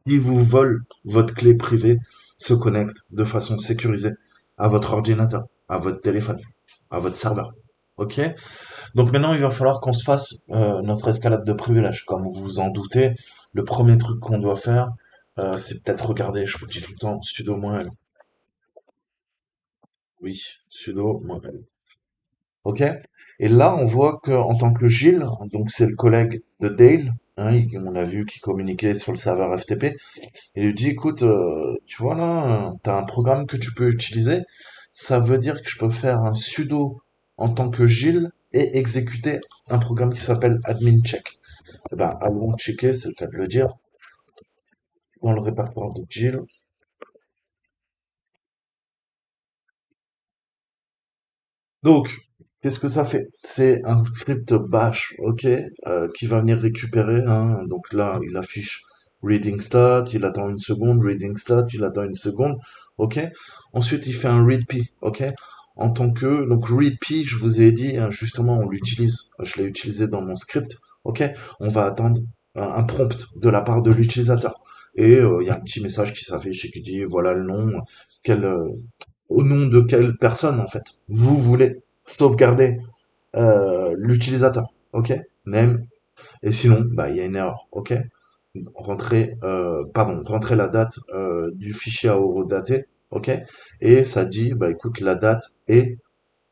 Qui vous vole votre clé privée se connecte de façon sécurisée à votre ordinateur, à votre téléphone, à votre serveur. Ok. Donc maintenant, il va falloir qu'on se fasse notre escalade de privilèges. Comme vous vous en doutez, le premier truc qu'on doit faire, c'est peut-être regarder, je vous dis tout le temps, sudo -l. Oui, sudo -l. Ok? Et là, on voit que en tant que Gilles, donc c'est le collègue de Dale, hein, on a vu qu'il communiquait sur le serveur FTP, il lui dit, écoute, tu vois là, t'as un programme que tu peux utiliser, ça veut dire que je peux faire un sudo en tant que Gilles et exécuter un programme qui s'appelle admin check. Eh ben, allons checker, c'est le cas de le dire, dans le répertoire de Gilles. Donc, qu'est-ce que ça fait? C'est un script bash, ok, qui va venir récupérer, hein, donc là, il affiche reading stat, il attend une seconde, reading stat, il attend une seconde, ok. Ensuite, il fait un readp, ok. En tant que, donc readp, je vous ai dit, hein, justement, on l'utilise, je l'ai utilisé dans mon script, ok. On va attendre un prompt de la part de l'utilisateur. Et il y a un petit message qui s'affiche et qui dit, voilà le nom, quel, au nom de quelle personne en fait vous voulez sauvegarder l'utilisateur, ok? Name. Et sinon, bah il y a une erreur, ok? Rentrer la date du fichier à horodater, ok? Et ça dit, bah écoute, la date est,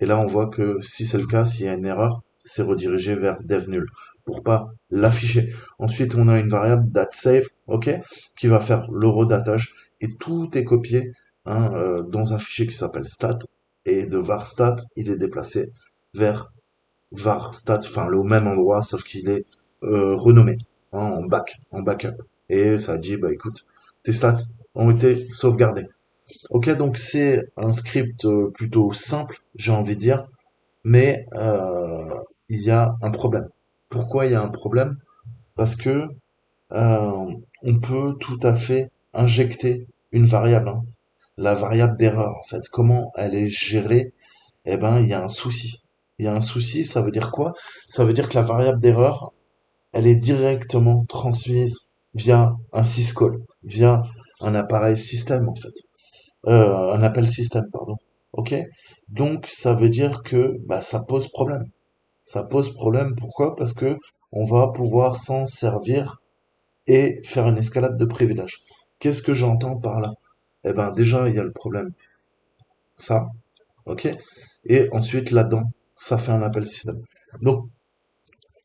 et là on voit que si c'est le cas, s'il y a une erreur, c'est redirigé vers dev nul pour pas l'afficher. Ensuite, on a une variable datesave, ok, qui va faire l'horodatage et tout est copié, hein, dans un fichier qui s'appelle stat et de var stat, il est déplacé vers var stat, enfin le même endroit sauf qu'il est renommé, hein, en backup. Et ça dit bah écoute, tes stats ont été sauvegardés. Ok, donc c'est un script plutôt simple, j'ai envie de dire, mais il y a un problème. Pourquoi il y a un problème? Parce que on peut tout à fait injecter une variable, hein. La variable d'erreur, en fait, comment elle est gérée? Eh ben, il y a un souci. Il y a un souci, ça veut dire quoi? Ça veut dire que la variable d'erreur, elle est directement transmise via un syscall, via un appareil système, en fait. Un appel système, pardon. Ok? Donc, ça veut dire que bah, ça pose problème. Ça pose problème, pourquoi? Parce que on va pouvoir s'en servir et faire une escalade de privilèges. Qu'est-ce que j'entends par là? Eh ben, déjà, il y a le problème, ça, ok? Et ensuite, là-dedans, ça fait un appel système. Donc,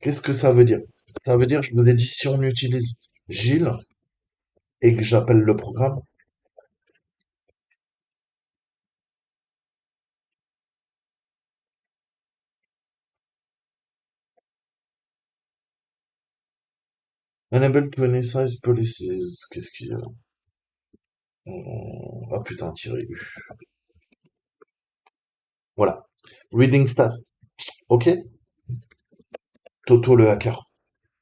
qu'est-ce que ça veut dire? Ça veut dire, je vous ai dit, si on utilise Gilles et que j'appelle le programme, enable to initialize policies, qu'est-ce qu'il y a? Ah putain, tiré U. Voilà. Reading stat. Ok? Toto le hacker.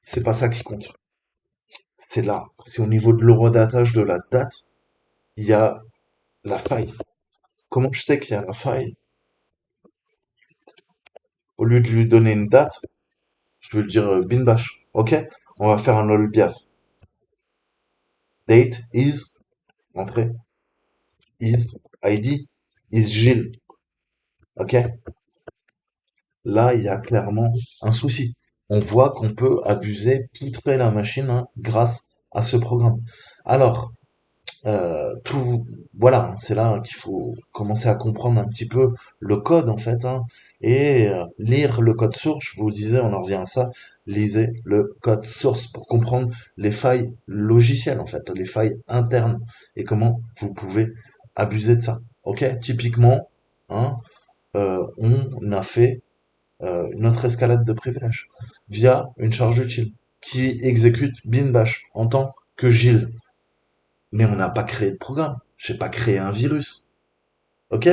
C'est pas ça qui compte. C'est là. C'est au niveau de l'horodatage de la date, il y a la faille. Comment je sais qu'il y a la faille? Au lieu de lui donner une date, je vais lui dire bin bash. Ok? On va faire un lol bias. Date is, entrée, is, ID, is Gilles. Ok? là, il y a clairement un souci. On voit qu'on peut abuser, titrer la machine, hein, grâce à ce programme. Alors, tout, voilà, c'est là qu'il faut commencer à comprendre un petit peu le code en fait, hein, et lire le code source. Je vous disais, on en revient à ça. Lisez le code source pour comprendre les failles logicielles en fait, les failles internes et comment vous pouvez abuser de ça. Ok, typiquement, hein, on a fait notre escalade de privilèges via une charge utile qui exécute bin bash en tant que Gilles. Mais on n'a pas créé de programme. J'ai pas créé un virus. Ok?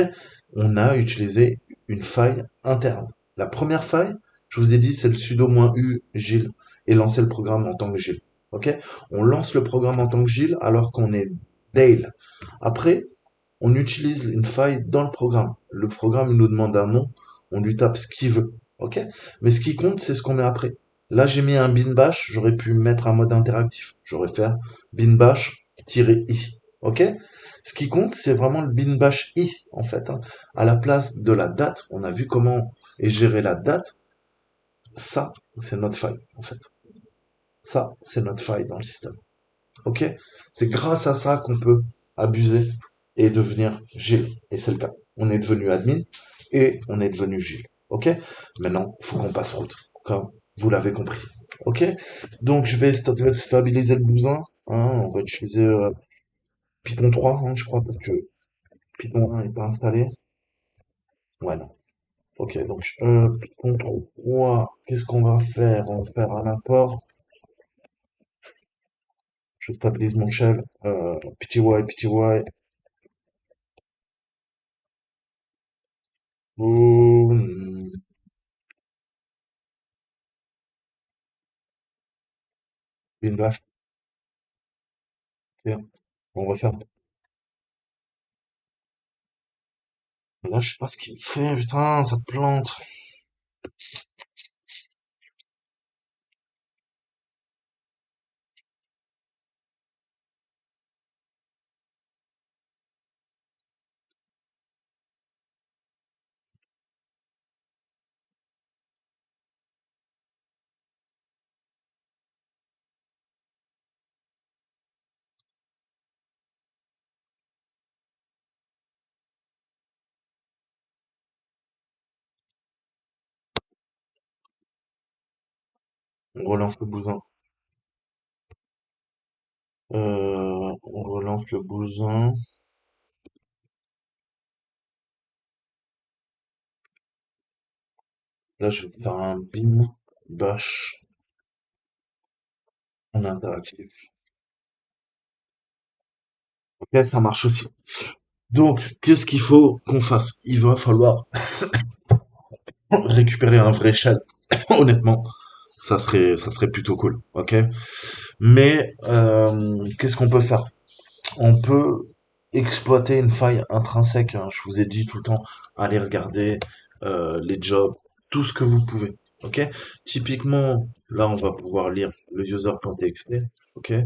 On a utilisé une faille interne. La première faille, je vous ai dit, c'est le sudo -u Gilles et lancer le programme en tant que Gilles. Ok? On lance le programme en tant que Gilles alors qu'on est Dale. Après, on utilise une faille dans le programme. Le programme il nous demande un nom, on lui tape ce qu'il veut. Ok? Mais ce qui compte, c'est ce qu'on met après. Là, j'ai mis un bin bash, j'aurais pu mettre un mode interactif. J'aurais fait bin bash-i. Ok? Ce qui compte, c'est vraiment le bin bash i, en fait, hein. À la place de la date, on a vu comment est gérée la date. Ça, c'est notre faille, en fait. Ça, c'est notre faille dans le système. Ok? C'est grâce à ça qu'on peut abuser et devenir Gilles. Et c'est le cas. On est devenu admin et on est devenu Gilles. Ok? Maintenant, faut qu'on passe route. Comme vous l'avez compris. Ok? Donc, je vais stabiliser le bousin, hein. On va utiliser Python 3, hein, je crois, parce que Python 1 n'est pas installé. Ouais, non. Ok, donc Python 3, qu'est-ce qu'on va faire? On va faire un import. Je stabilise mon shell. PTY. Boom. Une vache. Ok. On va faire. Là, je sais pas ce qu'il fait, putain, ça te plante. On relance le bousin. On relance le bousin. Là, je vais faire un bin bash en interactif. Ok, ça marche aussi. Donc, qu'est-ce qu'il faut qu'on fasse? Il va falloir récupérer un vrai shell. Honnêtement, ça serait plutôt cool. Ok. Mais qu'est-ce qu'on peut faire? On peut exploiter une faille intrinsèque, hein. Je vous ai dit tout le temps, allez regarder les jobs, tout ce que vous pouvez. Ok? Typiquement, là, on va pouvoir lire le user.txt. Ok? Là,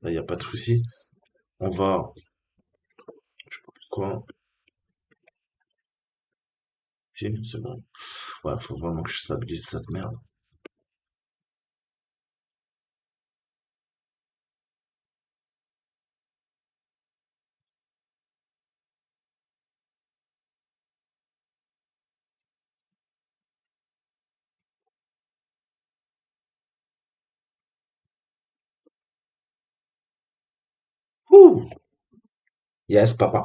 il n'y a pas de souci. On va, je sais pas quoi, si, c'est bon. Ouais, faut vraiment que je stabilise cette merde. Ouh! Yes, papa.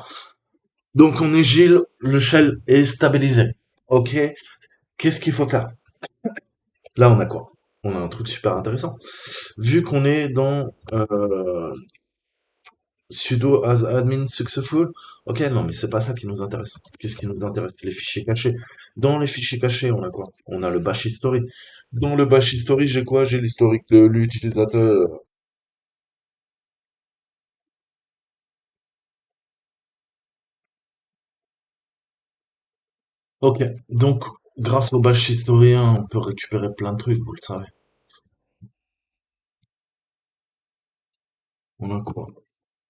Donc, on est Gilles, le shell est stabilisé. Ok? Qu'est-ce qu'il faut faire? Là, on a quoi? On a un truc super intéressant. Vu qu'on est dans sudo as admin successful, ok, non, mais c'est pas ça qui nous intéresse. Qu'est-ce qui nous intéresse? Les fichiers cachés. Dans les fichiers cachés, on a quoi? On a le bash history. Dans le bash history, j'ai quoi? J'ai l'historique de l'utilisateur. Ok, donc grâce au bash historien, on peut récupérer plein de trucs, vous le savez. On a quoi?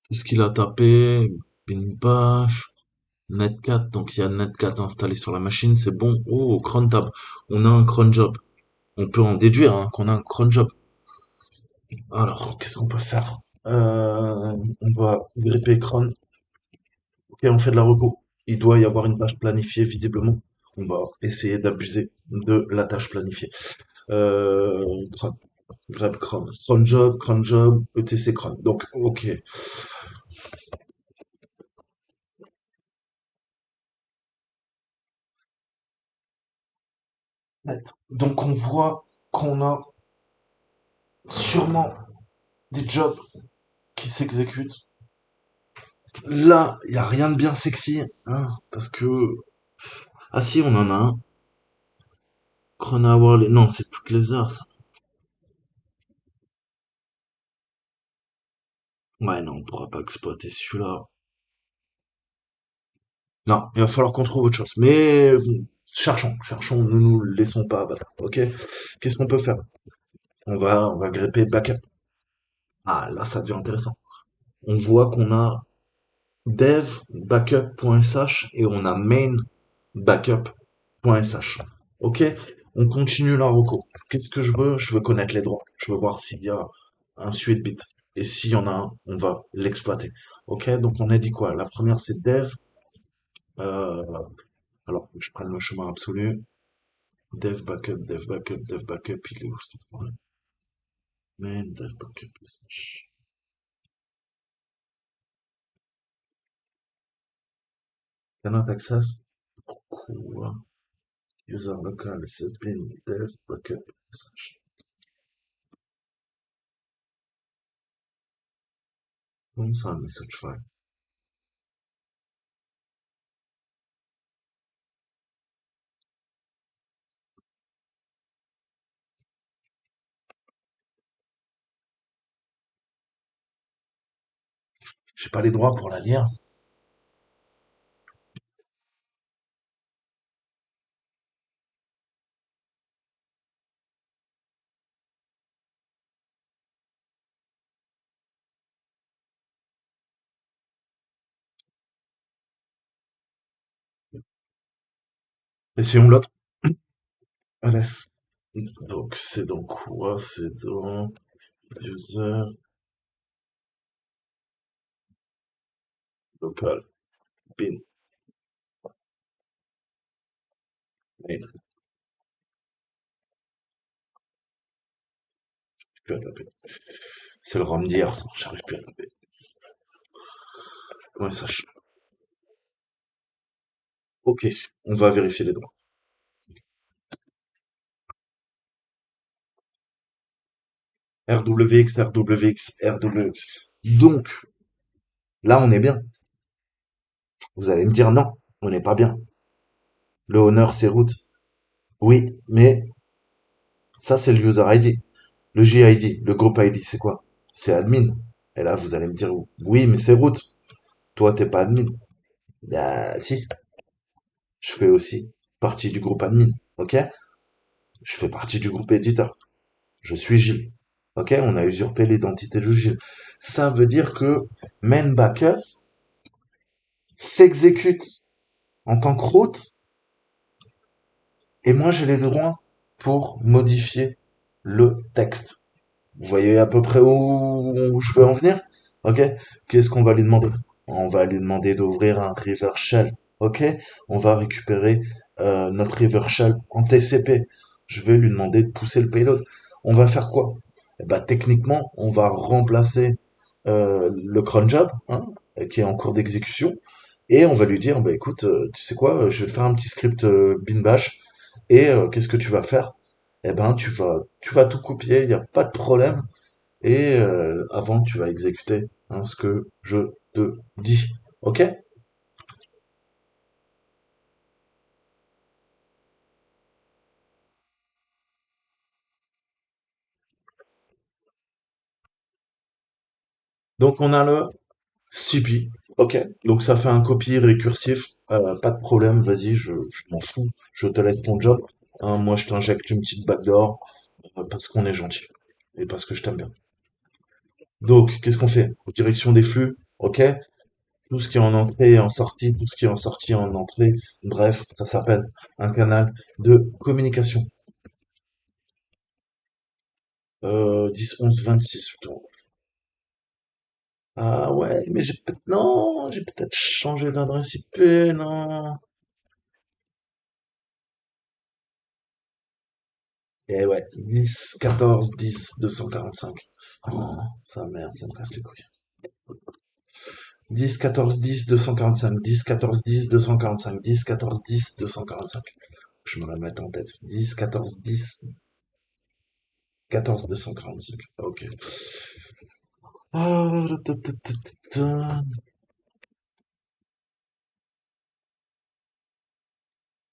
Tout ce qu'il a tapé, bin bash. Netcat, donc il y a Netcat installé sur la machine, c'est bon. Oh, cron tab, on a un cron job. On peut en déduire hein, qu'on a un cron job. Alors, qu'est-ce qu'on peut faire? On va gripper cron. Ok, on fait de la reco. Il doit y avoir une tâche planifiée, visiblement. On va essayer d'abuser de la tâche planifiée. Cron, grab cron job, etc cron. Donc, ok. Donc, on voit qu'on a sûrement des jobs qui s'exécutent. Là, il y a rien de bien sexy, hein, parce que... Ah si, on en a un. Chrono Hourly. Non, c'est toutes les heures, ça. Ouais, non, on pourra pas exploiter celui-là. Non, il va falloir qu'on trouve autre chose. Mais cherchons, ne nous laissons pas abattre. Ok? Qu'est-ce qu'on peut faire? On va grepper backup. Ah, là, ça devient intéressant. On voit qu'on a dev backup.sh et on a main backup.sh. Ok? On continue la reco. Qu'est-ce que je veux? Je veux connaître les droits. Je veux voir s'il y a un suite bit. Et s'il y en a un, on va l'exploiter. Ok? Donc on a dit quoi? La première c'est dev. Euh, alors que je prenne le chemin absolu. Dev backup, dev backup, dev backup. Il est où cette fois? Main dev backup. Cannot access. Quoi? User local has been dev backup. Comme ça, un message file. J'ai pas les droits pour la lire. Essayons l'autre. LS. Donc, c'est dans quoi? C'est dans user local bin main. Plus à taper. C'est le RAM d'hier, ça. J'arrive plus à taper. Ouais, sache. Ok. On va vérifier les droits. RWX, RWX, RWX. Donc, là, on est bien. Vous allez me dire non, on n'est pas bien. Le honneur, c'est root. Oui, mais ça, c'est le user ID. Le GID, le group ID, c'est quoi? C'est admin. Et là, vous allez me dire oui, mais c'est root. Toi, t'es pas admin. Ah, si. Je fais aussi partie du groupe admin. Ok? Je fais partie du groupe éditeur. Je suis Gilles. Ok? On a usurpé l'identité de Gilles. Ça veut dire que main backup s'exécute en tant que root et moi j'ai les droits pour modifier le texte. Vous voyez à peu près où je veux en venir? Ok? Qu'est-ce qu'on va lui demander? On va lui demander d'ouvrir un River Shell. Ok? On va récupérer notre River Shell en TCP. Je vais lui demander de pousser le payload. On va faire quoi? Eh ben, techniquement, on va remplacer le cron job, hein, qui est en cours d'exécution, et on va lui dire, bah écoute, tu sais quoi, je vais te faire un petit script bin bash, et qu'est-ce que tu vas faire? Eh ben, tu vas tout copier, il n'y a pas de problème, et avant, tu vas exécuter hein, ce que je te dis. Ok? Donc, on a le CP. Ok? Donc, ça fait un copy récursif. Pas de problème, vas-y, je m'en fous. Je te laisse ton job. Hein, moi, je t'injecte une petite backdoor parce qu'on est gentil et parce que je t'aime bien. Donc, qu'est-ce qu'on fait? Direction des flux, ok? tout ce qui est en entrée et en sortie, tout ce qui est en sortie et en entrée. Bref, ça s'appelle un canal de communication. 10, 11, 26 plutôt. Ah ouais, mais j'ai peut-être... Non, j'ai peut-être changé d'adresse IP, non. Et ouais, 10, 14, 10, 245. Oh, ça merde, ça me casse les couilles. 10, 14, 10, 245. 10, 14, 10, 245. 10, 14, 10, 245. Je me la mette en tête. 10, 14, 10, 14, 245. Ok. Ah,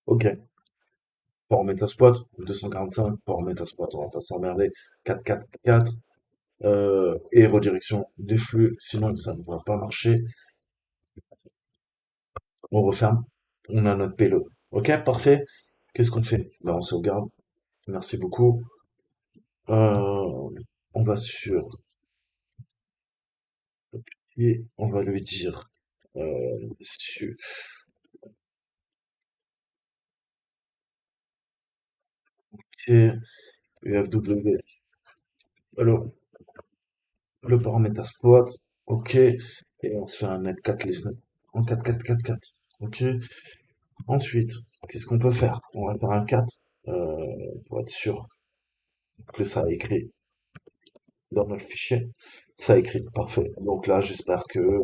ok. Pour remettre le spot, 245. Pour remettre le spot, on va pas s'emmerder. 4, 4, 4. Et redirection des flux, sinon ça ne va pas marcher. On referme, on a notre payload. Ok, parfait. Qu'est-ce qu'on fait? Là, on sauvegarde. Merci beaucoup. On va sur et on va lui dire sur UFW. Alors, le paramètre à spot. Ok. Et on se fait un net 4 listen en 4, 4, 4, 4. Ok. Ensuite, qu'est-ce qu'on peut faire? On va faire un 4 pour être sûr que ça a écrit dans notre fichier. Ça écrit, parfait. Donc là, j'espère que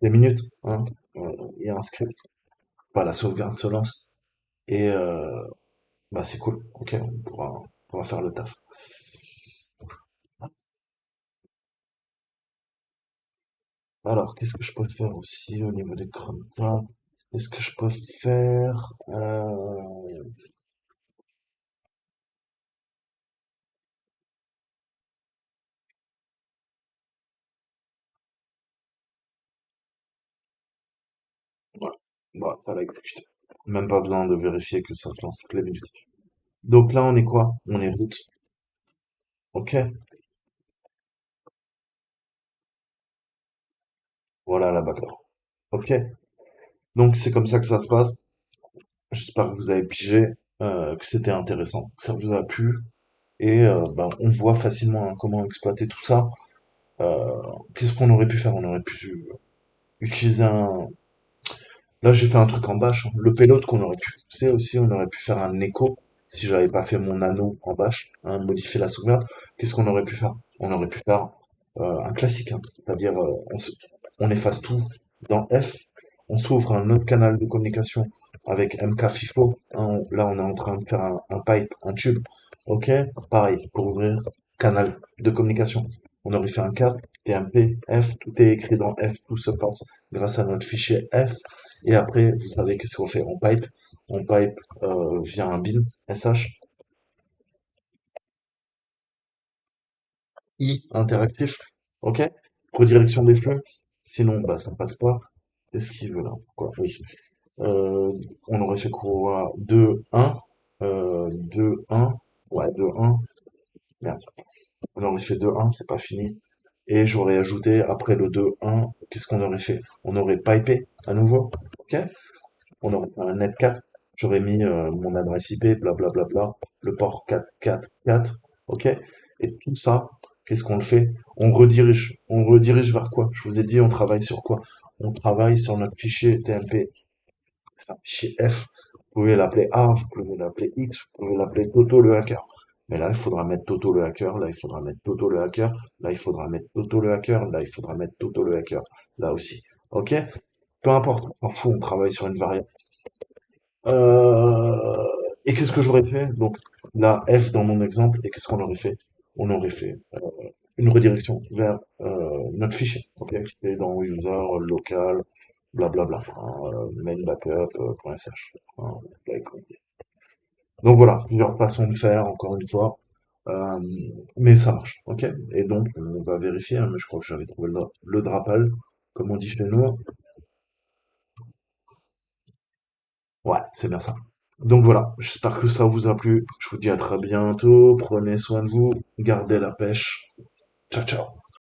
les minutes, hein, il y a un script, bah, la sauvegarde se lance et bah c'est cool. Ok, on pourra faire le taf. Alors, qu'est-ce que je peux faire aussi au niveau des chroma? Qu'est-ce que je peux faire? Ouais, ouais, ça l'a exécuté. Même pas besoin de vérifier que ça se lance toutes les minutes. Donc là, on est quoi? On est route. Ok, voilà la backdoor. Ok, donc c'est comme ça que ça se passe. J'espère que vous avez pigé, que c'était intéressant, que ça vous a plu. Et ben, on voit facilement hein, comment exploiter tout ça. Euh, Qu'est-ce qu'on aurait pu faire? On aurait pu utiliser un... Là, j'ai fait un truc en bash, hein. Le payload qu'on aurait pu pousser aussi, on aurait pu faire un écho si j'avais pas fait mon anneau en bash, hein, modifier la sauvegarde. Qu'est-ce qu'on aurait pu faire? On aurait pu faire un classique, hein. C'est-à-dire on efface tout dans F, on s'ouvre un autre canal de communication avec MK FIFO. Hein. Là, on est en train de faire un pipe, un tube. Ok, pareil, pour ouvrir canal de communication. On aurait fait un cap, TMP, F, tout est écrit dans F, tout se passe grâce à notre fichier F. Et après, vous savez qu'est-ce qu'on fait? On pipe via un bin, SH, I, interactif, ok? Redirection des flux, sinon, bah, ça passe pas. Qu'est-ce qu'il veut là? Quoi? Oui. Euh, on aurait fait quoi? 2, 1, 2, 1, ouais, 2, 1, merde. On aurait fait 2, 1, c'est pas fini. Et j'aurais ajouté, après le 2, 1, qu'est-ce qu'on aurait fait? On aurait pipé à nouveau, ok? On aurait fait un net 4, j'aurais mis mon adresse IP, blablabla, le port 444, ok? Et tout ça, qu'est-ce qu'on le fait? On redirige vers quoi? Je vous ai dit, on travaille sur quoi? On travaille sur notre fichier TMP, c'est un fichier F. Vous pouvez l'appeler A, vous pouvez l'appeler X, vous pouvez l'appeler Toto le hacker. Mais là, il faudra mettre Toto le hacker, là, il faudra mettre Toto le hacker, là, il faudra mettre Toto le hacker, là, il faudra mettre Toto le hacker, là aussi. Ok? Peu importe, on s'en fout, on travaille sur une variable. Et qu'est-ce que j'aurais fait? Donc, là, F dans mon exemple, et qu'est-ce qu'on aurait fait? On aurait fait une redirection vers notre fichier, ok, qui est dans user, local, blablabla, hein, main backup.sh. Hein, donc voilà, plusieurs façons de faire, encore une fois, euh, mais ça marche, ok? Et donc, on va vérifier, hein, mais je crois que j'avais trouvé le drapal, comme on dit chez nous. Ouais, c'est bien ça. Donc voilà, j'espère que ça vous a plu. Je vous dis à très bientôt. Prenez soin de vous. Gardez la pêche. Ciao, ciao.